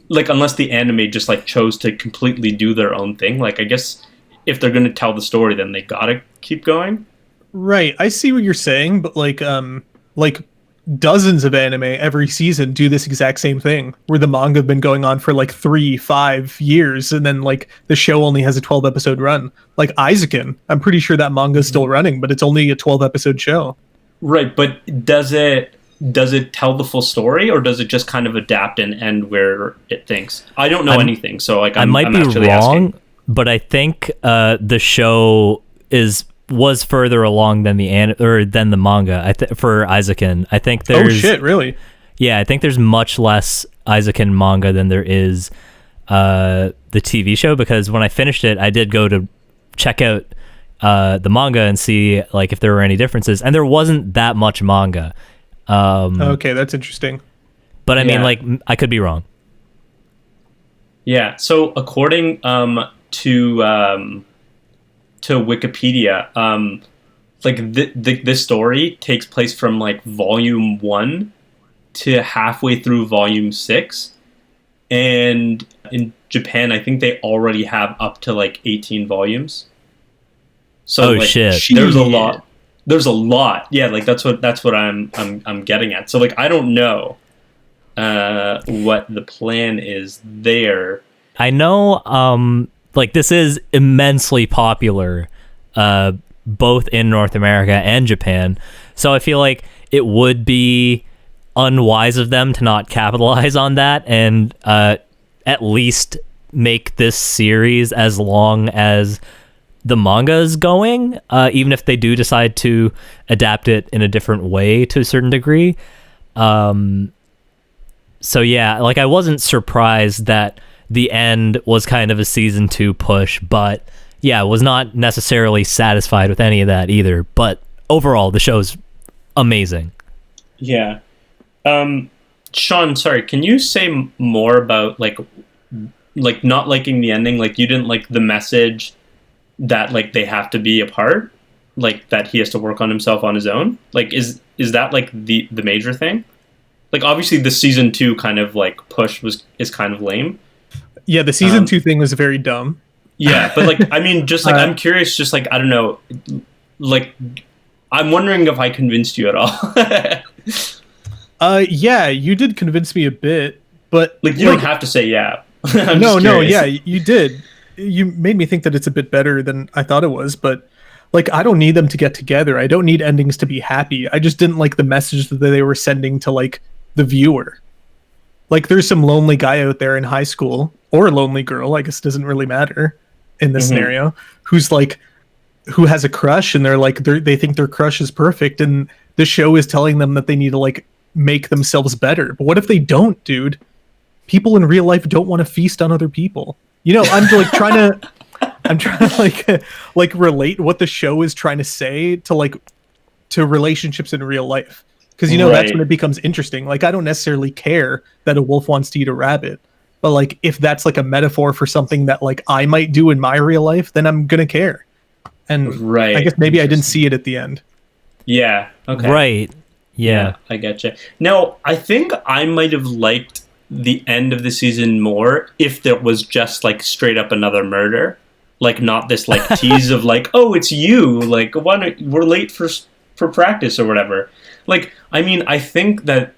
like, unless the anime just like chose to completely do their own thing. Like, I guess if they're going to tell the story, then they gotta keep going. Right. I see what you're saying, but like dozens of anime every season do this exact same thing, where the manga have been going on for like 3-5 years, and then like the show only has a 12 episode run. Like Isaacin, I'm pretty sure that manga is still running, but it's only a 12 episode show. Right, but does it tell the full story, or does it just kind of adapt and end where it thinks? I don't know anything, so like I'm be actually wrong, asking. but I think the show was further along than the manga. For Isaacin, I think there's. Oh shit! Really? Yeah, I think there's much less Isaacin manga than there is the TV show, because when I finished it, I did go to check out the manga and see like if there were any differences, and there wasn't that much manga. Okay, that's interesting. But I mean, like, I could be wrong. Yeah. So according to Wikipedia, like this story takes place from like volume 1 to halfway through volume 6, and in Japan, I think they already have up to like 18 volumes. So like, shit! There's a lot. There's a lot. Yeah, like that's what I'm getting at. So like, I don't know what the plan is there. I know like, this is immensely popular both in North America and Japan. So I feel like it would be unwise of them to not capitalize on that and at least make this series as long as the manga is going, even if they do decide to adapt it in a different way to a certain degree. So yeah, like, I wasn't surprised that the end was kind of a season 2 push, but yeah, was not necessarily satisfied with any of that either. But overall, the show's amazing. Yeah. Sean, sorry, can you say more about like not liking the ending? Like, you didn't like the message that like they have to be apart, like that he has to work on himself on his own. Like, is that like the major thing? Like, obviously the season 2 kind of like push is kind of lame. Yeah, the season 2 thing was very dumb. Yeah, but like, I mean, just like, I'm curious, just like, I don't know, like, I'm wondering if I convinced you at all. Yeah, you did convince me a bit, but like, you don't have to say yeah. No, yeah, you did. You made me think that it's a bit better than I thought it was, but like, I don't need them to get together. I don't need endings to be happy. I just didn't like the message that they were sending to like the viewer. Like, there's some lonely guy out there in high school, or a lonely girl, I guess it doesn't really matter in this scenario, who has a crush, and they think their crush is perfect, and the show is telling them that they need to like make themselves better. But what if they don't, dude? People in real life don't want to feast on other people. You know, I'm trying to like relate what the show is trying to say to relationships in real life. Because, you know, that's when it becomes interesting. Like, I don't necessarily care that a wolf wants to eat a rabbit. But, like, if that's, like, a metaphor for something that, like, I might do in my real life, then I'm going to care. And Right. I guess maybe I didn't see it at the end. Yeah. Okay. Right. Yeah. I getcha. Now, I think I might have liked the end of the season more if there was just like straight up another murder, like not this like tease of like, oh, it's you, like we're late for practice or whatever. Like, I mean, I think that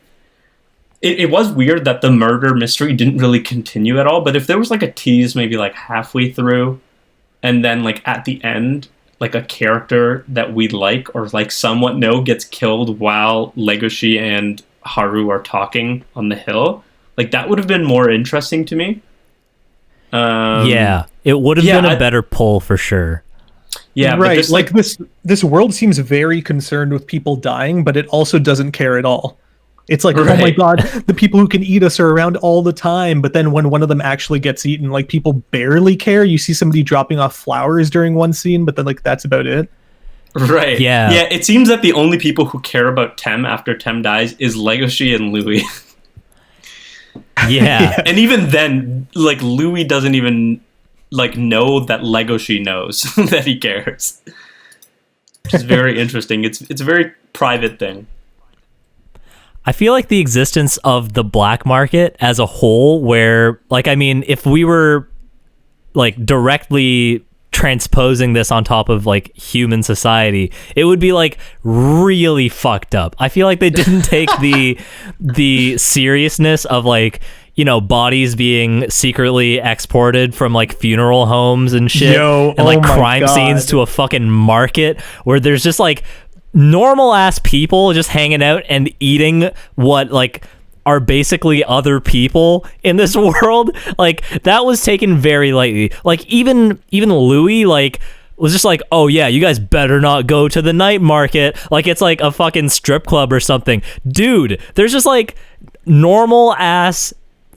it was weird that the murder mystery didn't really continue at all. But if there was like a tease, maybe like halfway through, and then like at the end, like a character that we like or like somewhat know gets killed while Legoshi and Haru are talking on the hill, like that would have been more interesting to me. Yeah, it would have been a better pull for sure. Yeah, right. Like this world seems very concerned with people dying, but it also doesn't care at all. It's like, right. Oh my god, the people who can eat us are around all the time. But then when one of them actually gets eaten, like people barely care. You see somebody dropping off flowers during one scene, but then like that's about it. Right. Yeah. Yeah. It seems that the only people who care about Tem after Tem dies is Legoshi and Louis. Yeah. And even then, like Louis doesn't even like know that Legoshi knows that he cares. Which is very interesting. It's a very private thing. I feel like the existence of the black market as a whole, where, like, I mean, if we were, like, directly transposing this on top of, like, human society, it would be, like, really fucked up. I feel like they didn't take the seriousness of, like, you know, bodies being secretly exported from, like, funeral homes and shit, and, like, crime scenes to a fucking market where there's just, like, normal ass people just hanging out and eating what like are basically other people in this world. Like that was taken very lightly. Like even Louis like was just like, oh yeah, you guys better not go to the night market like it's like a fucking strip club or something. Dude, there's just like normal ass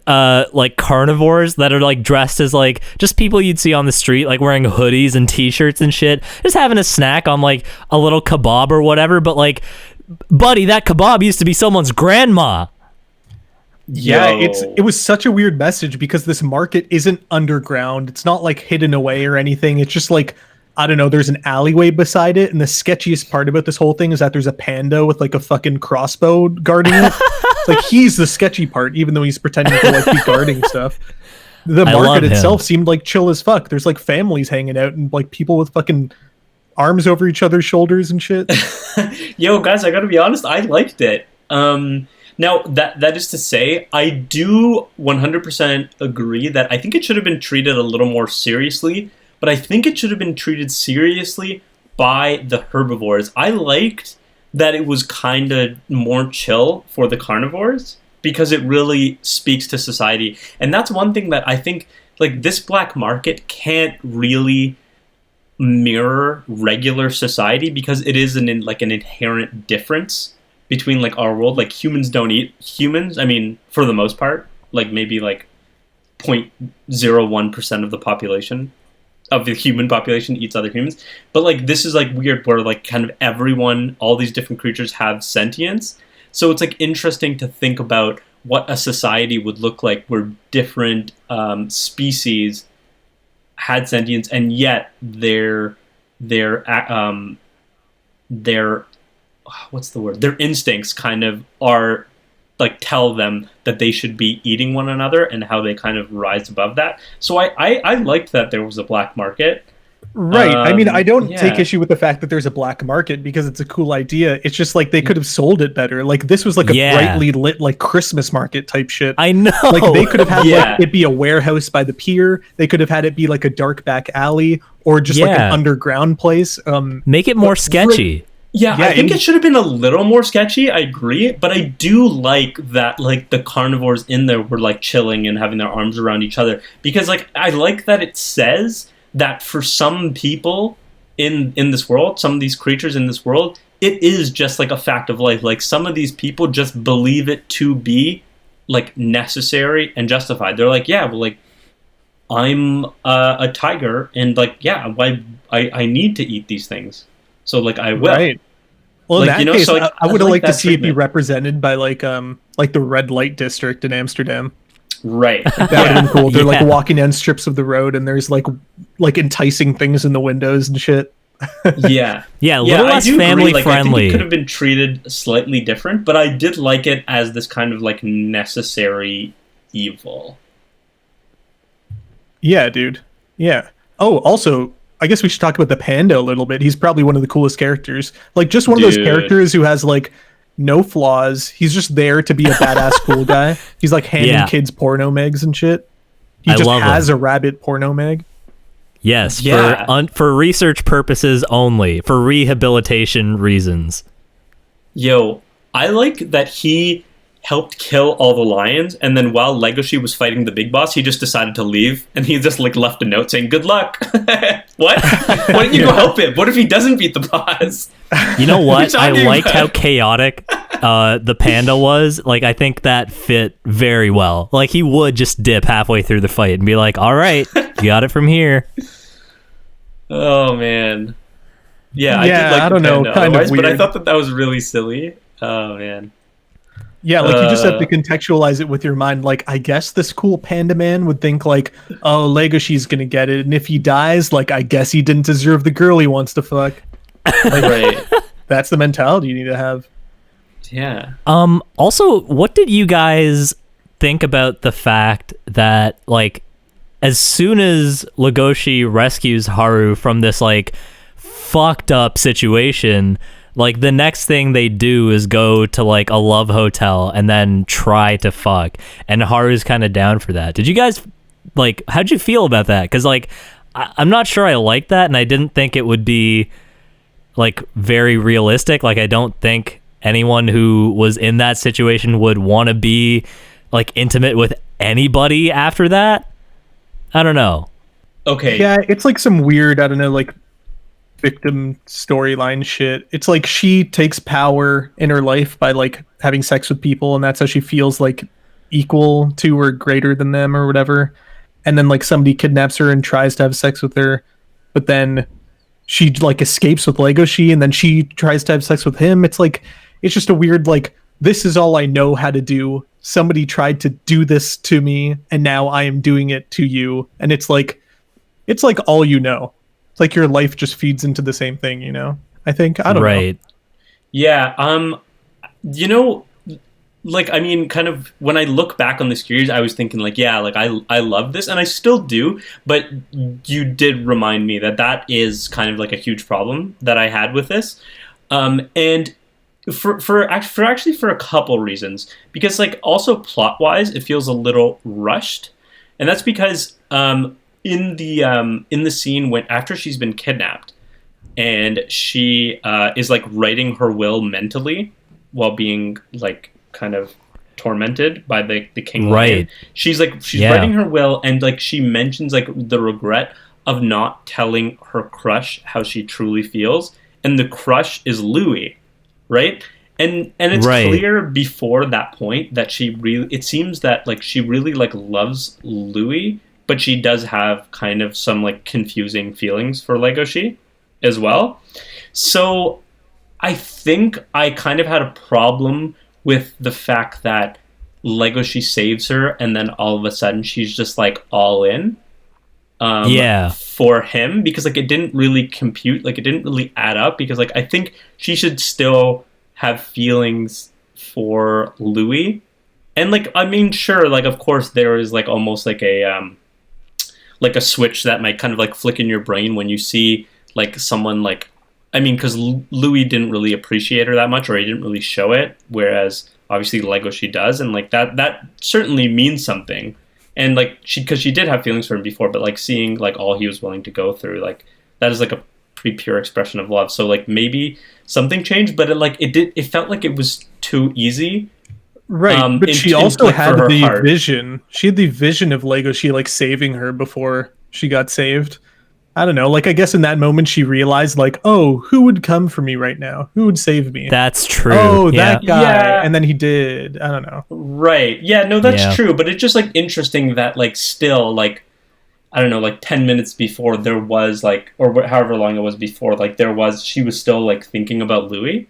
like carnivores that are like dressed as like just people you'd see on the street, like wearing hoodies and t-shirts and shit, just having a snack on like a little kebab or whatever. But like, buddy, that kebab used to be someone's grandma. Yeah, it was such a weird message because this market isn't underground. It's not like hidden away or anything. It's just like, I don't know, there's an alleyway beside it, and the sketchiest part about this whole thing is that there's a panda with like a fucking crossbow guarding it. It's like he's the sketchy part, even though he's pretending to like be guarding stuff. The market itself seemed like chill as fuck. There's like families hanging out and like people with fucking arms over each other's shoulders and shit. Yo, guys, I gotta be honest, I liked it. Now, that is to say, I do 100% agree that I think it should have been treated a little more seriously, but I think it should have been treated seriously by the herbivores. I liked that it was kind of more chill for the carnivores because it really speaks to society. And that's one thing that I think, like, this black market can't really mirror regular society because it is an inherent difference between like our world. Like humans don't eat humans. I mean, for the most part, like maybe like 0.01% of the population of the human population eats other humans. But like this is like weird where like kind of everyone, all these different creatures have sentience. So it's like interesting to think about what a society would look like where different species had sentience, and yet their what's the word? Their instincts kind of are like tell them that they should be eating one another and how they kind of rise above that. So I liked that there was a black market. Right. I mean, I don't take issue with the fact that there's a black market because it's a cool idea. It's just like they could have sold it better. Like this was like a brightly lit like Christmas market type shit. I know. Like they could have had like it be a warehouse by the pier. They could have had it be like a dark back alley or just like an underground place. Make it more sketchy. Yeah, I think it should have been a little more sketchy, I agree, but I do like that like the carnivores in there were like chilling and having their arms around each other, because like I like that it says that for some people in this world, some of these creatures in this world, it is just like a fact of life. Like some of these people just believe it to be like necessary and justified. They're like, yeah, well, like I'm a tiger and like, yeah, I need to eat these things. So like I will. Right. Well, in that case, so, like, I would have liked to see it be represented by like the red light district in Amsterdam. Right. That would have been cool. They're like walking down strips of the road and there's like enticing things in the windows and shit. Yeah. Yeah, a little less I do family agree. Like, I think friendly. it could have been treated slightly different, but I did like it as this kind of like necessary evil. Yeah, dude. Yeah. Oh, also, I guess we should talk about the panda a little bit. He's probably one of the coolest characters. Like, just one of those Dude. characters who has like no flaws. He's just there to be a badass cool guy. He's like handing Yeah. kids porno mags and shit. He I just love has him. a rabbit porno mag. Yes, Yeah. for research purposes only, for rehabilitation reasons. Yo, I like that he helped kill all the lions, and then while Legoshi was fighting the big boss, he just decided to leave, and he just like left a note saying "Good luck." What? Why didn't you go help him? What if he doesn't beat the boss? You know what? What are I you talking liked how about? chaotic the panda was. Like, I think that fit very well. Like, he would just dip halfway through the fight and be like, all right, you got it from here. Oh man, yeah, I Yeah, did like I the don't know, panda kind of otherwise, but I weird. thought that was really silly. Oh man, Yeah, like you just have to Uh, contextualize it with your mind. Like, I guess this cool panda man would think like, oh, Legoshi's gonna get it, and if he dies, like, I guess he didn't deserve the girl he wants to fuck. right? That's the mentality you need to have. Yeah. Also, what did you guys think about the fact that, like, as soon as Legoshi rescues Haru from this, like, fucked up situation, like, the next thing they do is go to, like, a love hotel and then try to fuck. And Haru's kind of down for that. Did you guys, like, how'd you feel about that? Because, like, I'm not sure I like that, and I didn't think it would be, like, very realistic. Like, I don't think anyone who was in that situation would want to be, like, intimate with anybody after that. I don't know. Okay. Yeah, it's like some weird, I don't know, like victim storyline shit. It's like she takes power in her life by like having sex with people, and that's how she feels like equal to or greater than them or whatever. And then like somebody kidnaps her and tries to have sex with her, but then she like escapes with Legoshi, and then she tries to have sex with him. It's like it's just a weird like, this is all I know how to do. Somebody tried to do this to me, and now I am doing it to you. And it's like all you know. It's like your life just feeds into the same thing, you know? I think. I don't know. Right. Yeah, you know, like, I mean, kind of when I look back on the series, I was thinking like, yeah, like I love this, and I still do, but you did remind me that that is kind of like a huge problem that I had with this, and for a couple reasons, because like also plot wise, it feels a little rushed, and that's because in the scene when after she's been kidnapped, and she is like writing her will mentally while being like kind of tormented by the king lion. Right. She's Yeah. writing her will, and like she mentions like the regret of not telling her crush how she truly feels, and the crush is Louis, right? And it's Right. clear before that point that it seems that like she really like loves Louis, but she does have kind of some like confusing feelings for Legoshi as well. So I think I kind of had a problem with the fact that Legoshi saves her, and then all of a sudden she's just like all in Yeah. for him, because like it didn't really compute, like it didn't really add up, because like I think she should still have feelings for Louis. And like, I mean, sure, like of course there is like almost like a switch that might kind of like flick in your brain when you see like someone like, I mean, because Louis didn't really appreciate her that much, or he didn't really show it, whereas obviously Legoshi does, and like that certainly means something. And like because she did have feelings for him before, but like seeing like all he was willing to go through, like that is like a pretty pure expression of love. So like maybe something changed, but it felt like it was too easy. Right, but she in, also like, for had her the heart. vision. She had the vision of Legoshi like saving her before she got saved. I don't know. Like, I guess in that moment she realized, like, oh, who would come for me right now? Who would save me? That's true. Oh, yeah. that guy. Yeah. And then he did. I don't know. Right. Yeah, no, that's Yeah. true. But it's just like interesting that like still like, I don't know, like 10 minutes before there was like, or however long it was before, like she was still like thinking about Louis.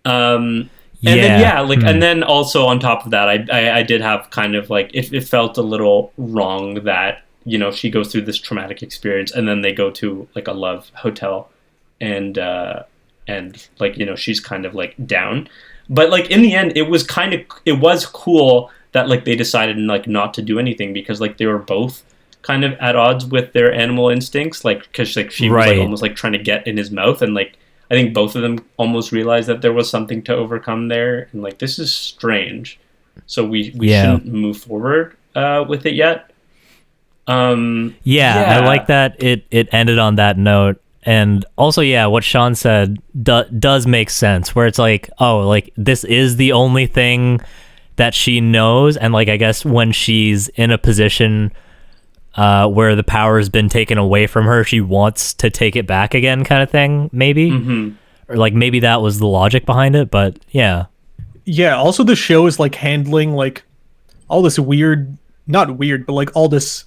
And then Yeah. like, and then also on top of that, I did have kind of like, it felt a little wrong that, you know, she goes through this traumatic experience and then they go to like a love hotel and like, you know, she's kind of like down. But like in the end, it was cool that like they decided like not to do anything, because like they were both kind of at odds with their animal instincts, like because like she was like almost like trying to get in his mouth, and like I think both of them almost realized that there was something to overcome there, and like this is strange, so we shouldn't move forward with it yet. I like that it ended on that note. And also, what Sean said does make sense, where it's like, oh, like this is the only thing that she knows, and like I guess when she's in a position where the power has been taken away from her, she wants to take it back again, kind of thing, maybe. Or like maybe that was the logic behind it, but yeah. Also the show is like handling like all this not weird, but like all this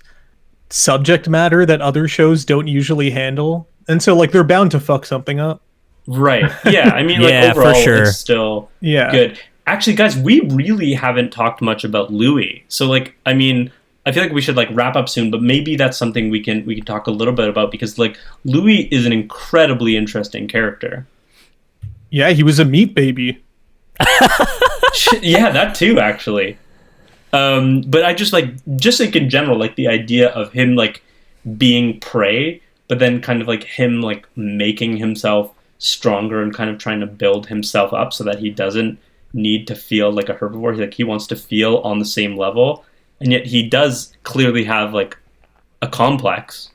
subject matter that other shows don't usually handle. And so, like, they're bound to fuck something up. Right. Yeah. I mean, like, overall, for sure. It's still good. Actually, guys, we really haven't talked much about Louis. So, like, I mean, I feel like we should, like, wrap up soon, but maybe that's something we can talk a little bit about, because, like, Louis is an incredibly interesting character. Yeah, he was a meat baby. Yeah, that too, actually. But I just like in general, like, the idea of him, like, being prey, but then kind of like him like making himself stronger and kind of trying to build himself up so that he doesn't need to feel like a herbivore. Like he wants to feel on the same level, and yet he does clearly have like a complex.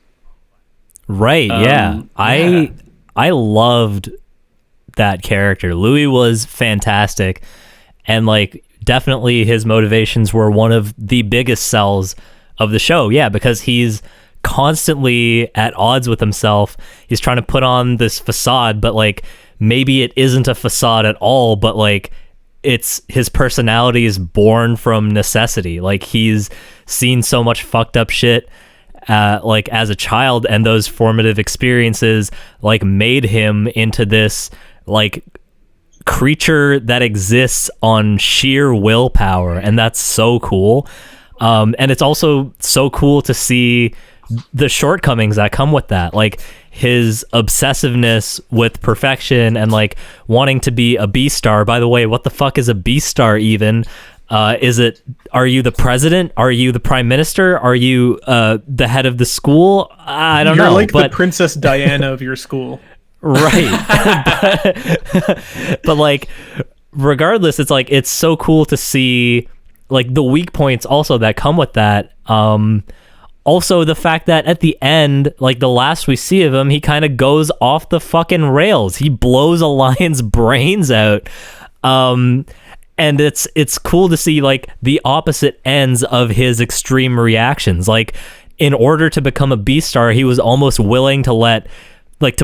Right. I loved that character. Louis was fantastic, and like definitely his motivations were one of the biggest sells of the show. Yeah, because he's constantly at odds with himself. He's trying to put on this facade, but like maybe it isn't a facade at all, but like it's his personality is born from necessity. Like he's seen so much fucked up shit like as a child, and those formative experiences like made him into this like creature that exists on sheer willpower, and that's so cool. And it's also so cool to see the shortcomings that come with that, like his obsessiveness with perfection and like wanting to be a Beastar. By the way, what the fuck is a Beastar even? Are you the president? Are you the prime minister? Are you the head of the school? I don't know. You're like the Princess Diana of your school. Right. but like regardless, it's like it's so cool to see like the weak points also that come with that. Also, the fact that at the end, like the last we see of him, he kind of goes off the fucking rails. He blows a lion's brains out. And it's cool to see like the opposite ends of his extreme reactions. Like in order to become a Beastar, he was almost willing to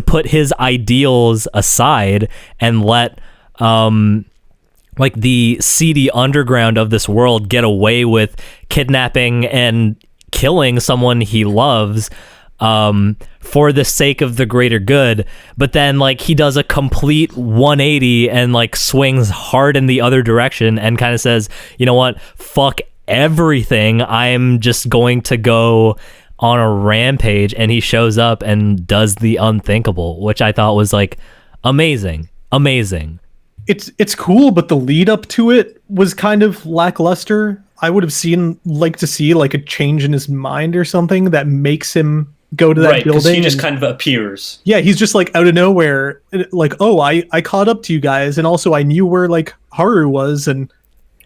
put his ideals aside and let like the seedy underground of this world get away with kidnapping and killing someone he loves for the sake of the greater good. But then like he does a complete 180 and like swings hard in the other direction and kind of says, you know what, fuck everything, I'm just going to go on a rampage. And he shows up and does the unthinkable, which I thought was like amazing. It's cool, but the lead up to it was kind of lackluster. I would have liked to see like a change in his mind or something that makes him go to that building. Right, he just kind of appears. Yeah, he's just like out of nowhere, like, oh, I caught up to you guys, and also I knew where like Haru was, and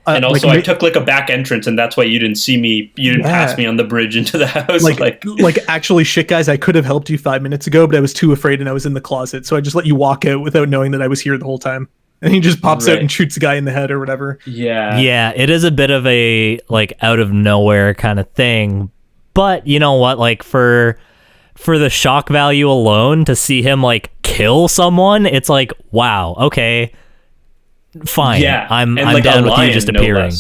also I took like a back entrance, and that's why you didn't see me. You didn't pass me on the bridge into the house. Like actually, shit, guys, I could have helped you 5 minutes ago, but I was too afraid, and I was in the closet, so I just let you walk out without knowing that I was here the whole time. And he just pops out and shoots a guy in the head or whatever. Yeah, it is a bit of a like out of nowhere kind of thing. But you know what? Like for the shock value alone, to see him like kill someone, it's like, wow, okay, fine. Yeah, I'm like down with you just appearing.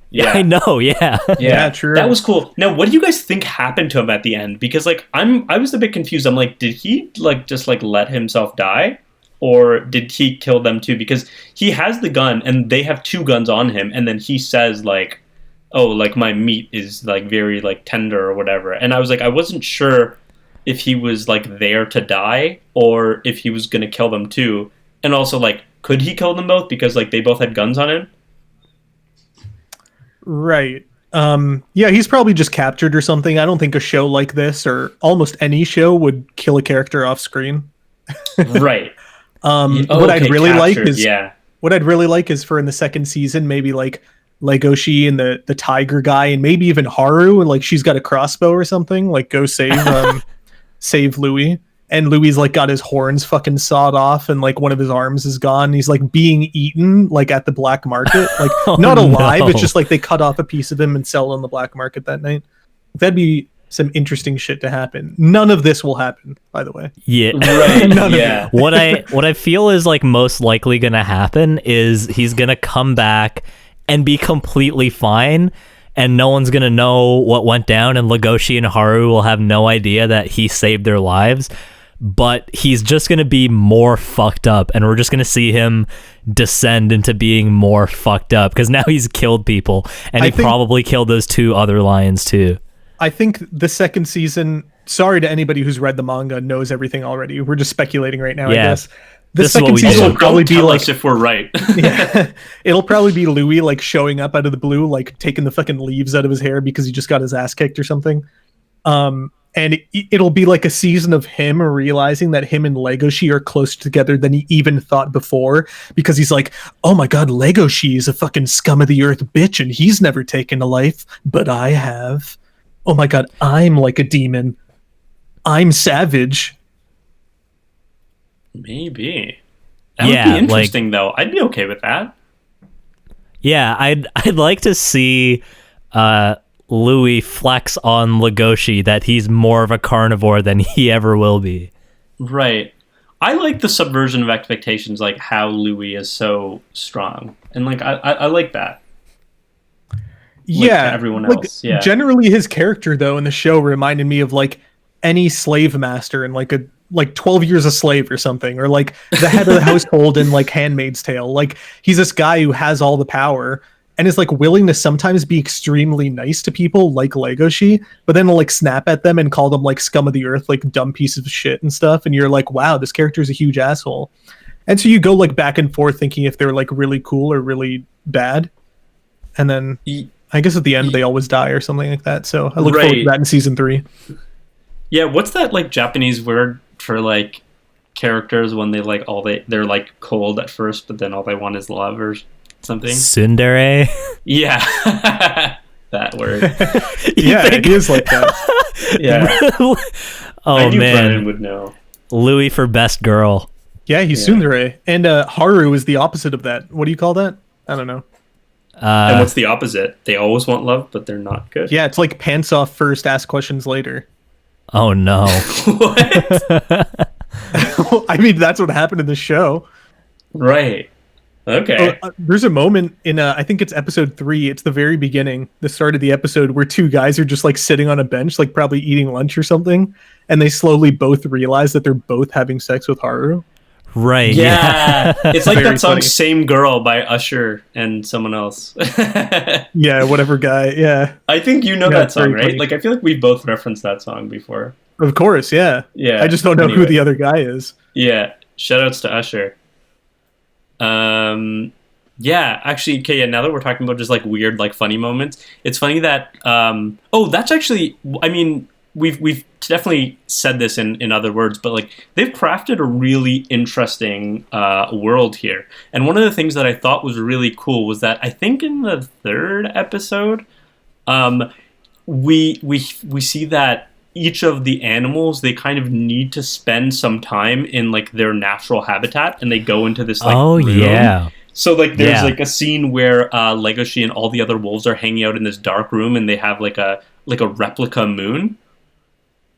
Yeah, I know. Yeah, true. That was cool. Now, what do you guys think happened to him at the end? Because like I was a bit confused. I'm like, did he like just like let himself die? Or did he kill them too? Because he has the gun and they have two guns on him. And then he says like, oh, like my meat is like very like tender or whatever. And I was like, I wasn't sure if he was like there to die or if he was gonna kill them too. And also, like, could he kill them both because like they both had guns on him? Right. Yeah, he's probably just captured or something. I don't think a show like this or almost any show would kill a character off screen. Right. What I'd really like is yeah. what I'd really like is for in the second season, maybe like Legoshi and the tiger guy, and maybe even Haru, and like she's got a crossbow or something. Like go save Louis, and Louis like got his horns fucking sawed off, and like one of his arms is gone. He's like being eaten like at the black market, like not alive. no. It's just like they cut off a piece of him and sell it on the black market that night. That'd be some interesting shit to happen. None of this will happen, by the way. Yeah. Right. None of Yeah. what I feel is like most likely gonna happen is he's gonna come back and be completely fine, and no one's gonna know what went down, and Legoshi and Haru will have no idea that he saved their lives. But he's just gonna be more fucked up, and we're just gonna see him descend into being more fucked up because now he's killed people, and he probably killed those 2 other lions too. I think the second season, sorry to anybody who's read the manga, knows everything already. We're just speculating right now, I guess. The This is what second we season do. will probably be Tell like, us if we're right. yeah, it'll probably be Louis like showing up out of the blue, like taking the fucking leaves out of his hair because he just got his ass kicked or something. And it'll be like a season of him realizing that him and Legoshi are closer together than he even thought before, because he's like, oh my god, Legoshi is a fucking scum of the earth bitch, and he's never taken a life, but I have. Oh my god, I'm like a demon. I'm savage. Maybe. That Yeah, would be interesting, though. I'd be okay with that. Yeah, I'd like to see Louis flex on Legoshi that he's more of a carnivore than he ever will be. Right. I like the subversion of expectations, like how Louis is so strong. And like I like that. Yeah, to everyone like, else. Yeah. Generally, his character though in the show reminded me of like any slave master in like 12 Years a Slave or something, or like the head of the household in like Handmaid's Tale. Like he's this guy who has all the power and is like willing to sometimes be extremely nice to people like Legoshi, but then like snap at them and call them like scum of the earth, like dumb piece of shit and stuff. And you're like, wow, this character is a huge asshole. And so you go like back and forth thinking if they're like really cool or really bad. And then I guess at the end they always die or something like that. So I look forward to that in season 3. Yeah, what's that like Japanese word for like characters when they like they're like cold at first, but then all they want is love or something? Tsundere? Yeah. That word. Yeah, it is like that. Yeah. Oh I knew man, Brennan would know. Louis for best girl. Yeah, he's tsundere. And Haru is the opposite of that. What do you call that? I don't know. And what's the opposite? They always want love, but they're not good. Yeah, it's like pants off first, ask questions later. Oh no. What? I mean, that's what happened in the show. Right. Okay. There's a moment in I think it's episode 3. It's the very beginning, the start of the episode, where 2 guys are just like sitting on a bench, like probably eating lunch or something, and they slowly both realize that they're both having sex with Haru. Right. Yeah. It's like Very that song funny. Same Girl by Usher and someone else. Yeah, whatever guy. Yeah, I think you know Yeah, that it's song, very right? funny. Like I feel like we've both referenced that song before. of course. Yeah. Yeah. I just don't know who anyway. the other guy is. Yeah. Shoutouts to Usher. Yeah, actually, okay, yeah, now that we're talking about just like weird, like funny moments, it's funny that that's actually, I mean, we've definitely said this in other words, but like they've crafted a really interesting world here. And one of the things that I thought was really cool was that I think in the 3rd episode, we see that each of the animals, they kind of need to spend some time in like their natural habitat, and they go into this like room. Yeah. So like there's like a scene where Legoshi and all the other wolves are hanging out in this dark room, and they have like a replica moon.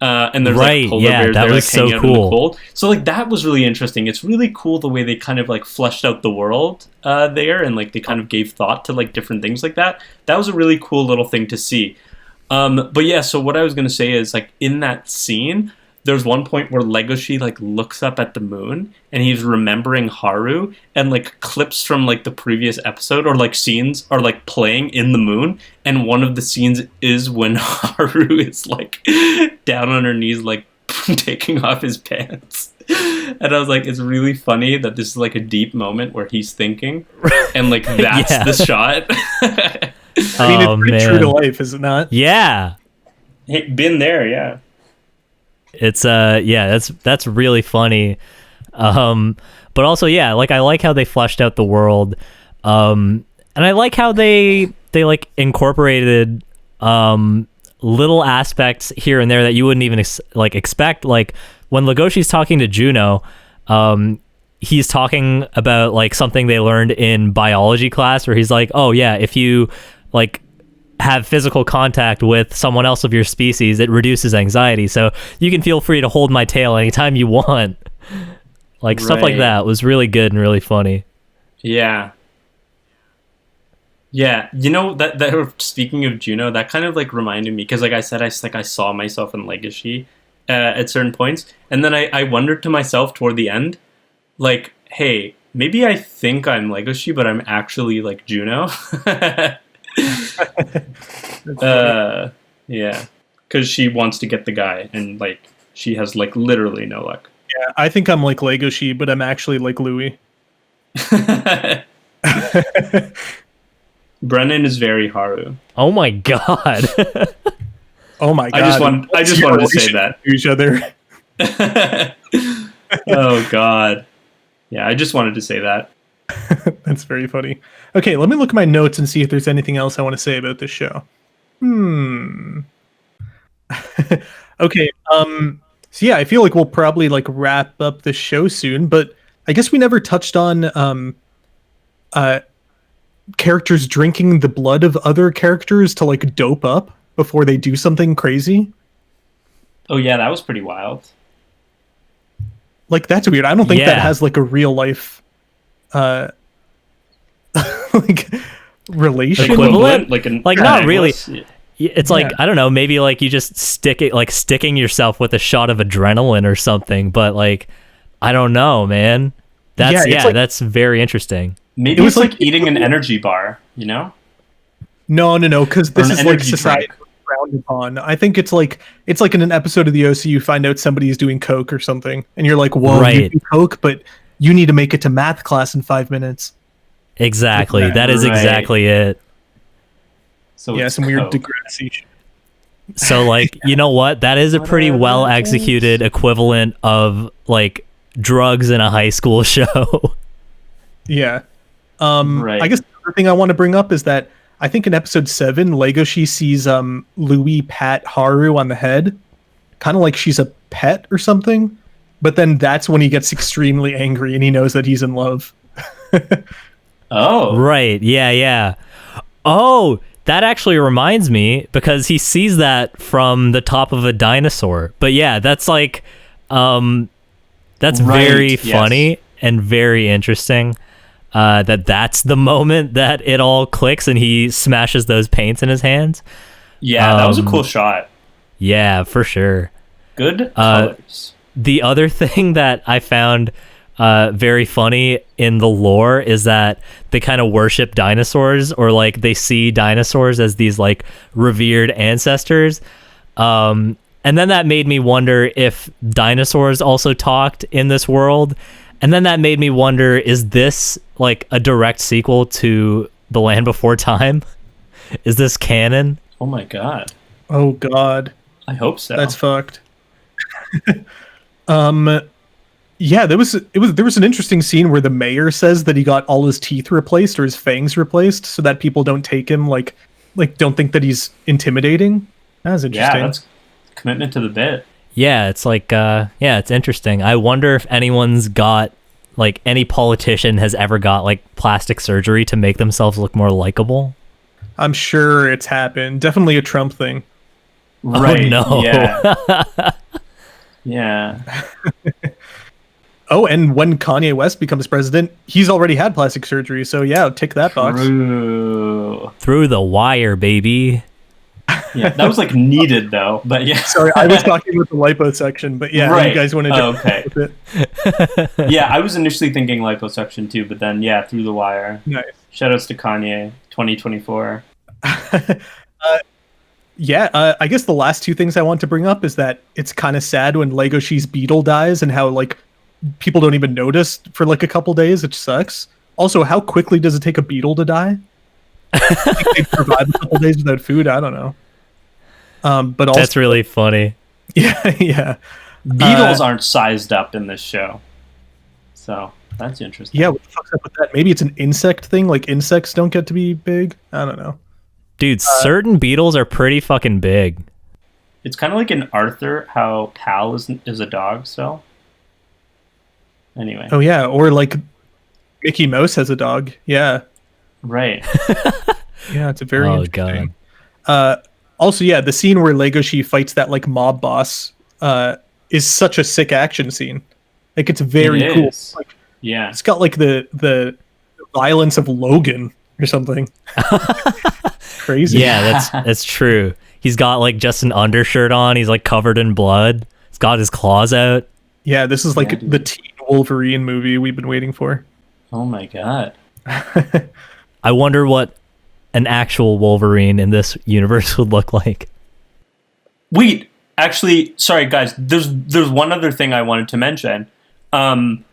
And there's like polar bears that there, was like, hanging so out in the cool. cold. So like that was really interesting. It's really cool the way they kind of like fleshed out the world there, and like they kind of gave thought to like different things like that. That was a really cool little thing to see. But yeah, so what I was gonna say is like in that scene, there's one point where Legoshi like looks up at the moon and he's remembering Haru, and like clips from like the previous episode or like scenes are like playing in the moon, and one of the scenes is when Haru is like down on her knees like taking off his pants. And I was like, it's really funny that this is like a deep moment where he's thinking, and like that's Yeah. the shot. I mean, it's pretty true to life, is it not? Yeah. Hey, been there, yeah. It's that's really funny. But also, yeah, like I like how they fleshed out the world. And I like how they like incorporated little aspects here and there that you wouldn't even expect. Like when Legoshi's talking to Juno, he's talking about like something they learned in biology class, where he's like, oh yeah, if you like have physical contact with someone else of your species, it reduces anxiety, so you can feel free to hold my tail anytime you want. Like stuff like that was really good and really funny. Yeah. Yeah, you know, that speaking of Juno, that kind of like reminded me, because like I said, I saw myself in Legacy at certain points, and then I wondered to myself toward the end, like, hey, maybe I think I'm Legacy, but I'm actually like Juno. Yeah, because she wants to get the guy, and like she has like literally no luck. Yeah, I think I'm like Legoshi, but I'm actually like Louis. Brennan is very Haru. Oh my god. Oh my god! I just wanted to say that to each other. Oh god. Yeah, I just wanted to say that. That's very funny. Okay, let me look at my notes and see if there's anything else I want to say about this show. Okay. So yeah, I feel like we'll probably like wrap up the show soon, but I guess we never touched on characters drinking the blood of other characters to like dope up before they do something crazy. Oh yeah, that was pretty wild. Like that's weird. I don't think that Yeah. has like a real life like relation. Equivalent? like Not really. Yeah. It's like, Yeah. I don't know, maybe like you just stick it, like sticking yourself with a shot of adrenaline or something, but like, I don't know, man. That's Yeah, it's like- that's very interesting. Maybe It it's was like like- eating an energy bar, you know? No, because this Or an is like energy society drink. frowned upon. I think it's like in an episode of the OC you find out somebody's doing coke or something, and you're like, "Whoa, you Right. do coke, but you need to make it to math class in 5 minutes." Exactly. Like that. That is Right. exactly it. So Yeah, it's some weird Coke. Degrassi shit. So like, you know what? That is a pretty well executed equivalent of like drugs in a high school show. Yeah. Right. I guess the other thing I want to bring up is that I think in episode 7, Legoshi sees Louis pat Haru on the head, kind of like she's a pet or something. But then that's when he gets extremely angry and he knows that he's in love. Oh. Right. Yeah. Oh, that actually reminds me, because he sees that from the top of a dinosaur. But yeah, that's like that's Right, very yes. funny and very interesting. That's the moment that it all clicks and he smashes those paints in his hands. Yeah, that was a Um, cool shot. Yeah, for sure. Good colors. The other thing that I found very funny in the lore is that they kind of worship dinosaurs, or like they see dinosaurs as these like revered ancestors. And then that made me wonder if dinosaurs also talked in this world. And then that made me wonder, is this like a direct sequel to The Land Before Time? Is this canon? Oh my god. Oh god, I hope so. that's fucked. Yeah, there was an interesting scene where the mayor says that he got all his teeth replaced or his fangs replaced so that people don't take him like don't think that he's intimidating. That was yeah, interesting. that's commitment to the bit. Yeah, it's like, it's interesting. I wonder if anyone's got, like, any politician has ever got, like, plastic surgery to make themselves look more likable. I'm sure it's happened. Definitely a Trump thing. Right. no. Yeah. Yeah. Oh, and when Kanye West becomes president, he's already had plastic surgery. So yeah, tick that box. True. Through the wire, baby. Yeah, that was like needed though, but yeah. Sorry, I was talking about the liposuction, but yeah, Right. you guys want to Oh, okay. with it? Yeah, I was initially thinking liposuction too, but then yeah, through the wire. Nice. Shoutouts to Kanye, 2024. Yeah, I guess the last two things I want to bring up is that it's kind of sad when Legoshi's beetle dies and how like people don't even notice for like a couple days, which sucks. Also, how quickly does it take a beetle to die? Like they survive a couple days without food. I don't know. But also, That's really funny. yeah, yeah. Beetles aren't sized up in this show, so that's interesting. Yeah, what the fuck's up with that? Maybe it's an insect thing. Like insects don't get to be big. I don't know. Dude, certain beetles are pretty fucking big. It's kind of like in Arthur, how Pal is a dog. So anyway, Oh yeah, or like Mickey Mouse has a dog. Yeah, right. yeah, it's a very Oh, interesting. Also, yeah, the scene where Legoshi fights that like mob boss is such a sick action scene. Like it's very It cool. is. Like, Yeah, it's got like the violence of Logan or something. Crazy. Yeah, that's true. He's got like just an undershirt on. He's like covered in blood. He's got his claws out. Yeah, this is like Yeah, dude. the teen Wolverine movie we've been waiting for. oh my god. I wonder what an actual Wolverine in this universe would look like. Wait, actually, sorry guys. There's one other thing I wanted to mention. In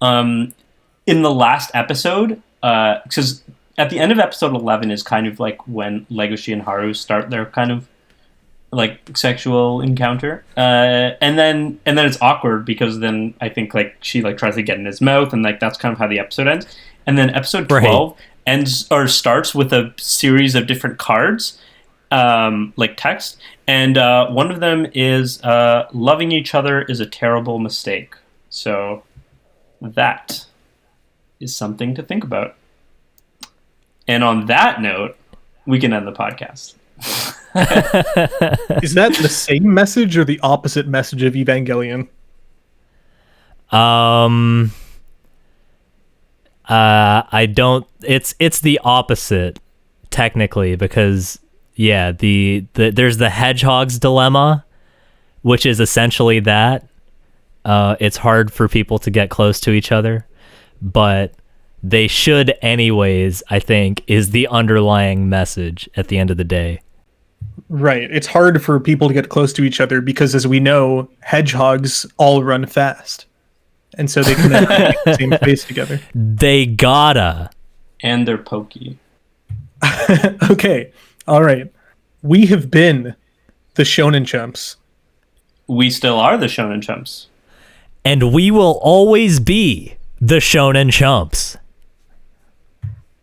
the last episode, because at the end of episode 11 is kind of like when Legoshi and Haru start their kind of like sexual encounter, and then it's awkward because then I think like she like tries to get in his mouth, and like that's kind of how the episode ends. And then episode 12 ends or starts with a series of different cards, like text, and one of them is loving each other is a terrible mistake. So that is something to think about. And on that note, we can end the podcast. Is that the same message or the opposite message of Evangelion? I don't. It's the opposite technically because yeah, there's the hedgehog's dilemma, which is essentially that. It's hard for people to get close to each other, but they should anyways, I think, is the underlying message at the end of the day. Right. It's hard for people to get close to each other because, as we know, hedgehogs all run fast. And so they can make the same space together. They gotta. And they're pokey. Okay. All right. We have been the Shonen Chumps. We still are the Shonen Chumps. And we will always be the Shonen Chumps.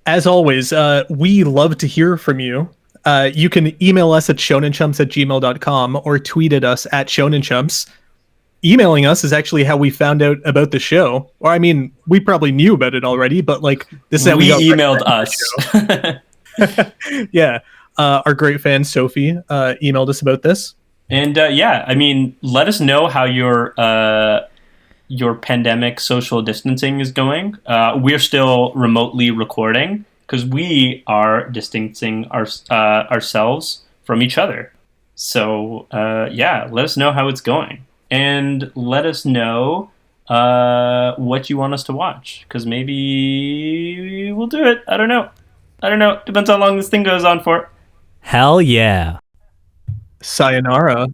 As always, we love to hear from you. You can email us at shonenchumps@gmail.com or tweet at us at shonenchumps. Emailing us is actually how we found out about the show. Or, I mean, we probably knew about it already, but like this is how we got emailed us. Yeah. Our great fan, Sophie, emailed us about this. And yeah, I mean, let us know how your pandemic social distancing is going. We're still remotely recording because we are distancing ourselves from each other. So yeah, let us know how it's going. And let us know what you want us to watch. Because maybe we'll do it. I don't know. Depends how long this thing goes on for. Hell yeah. Sayonara.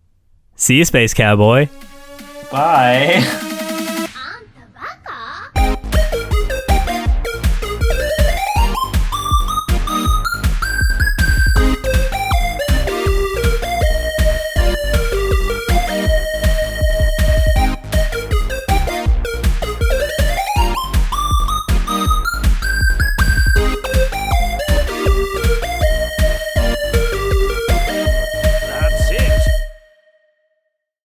See you, Space Cowboy. Bye.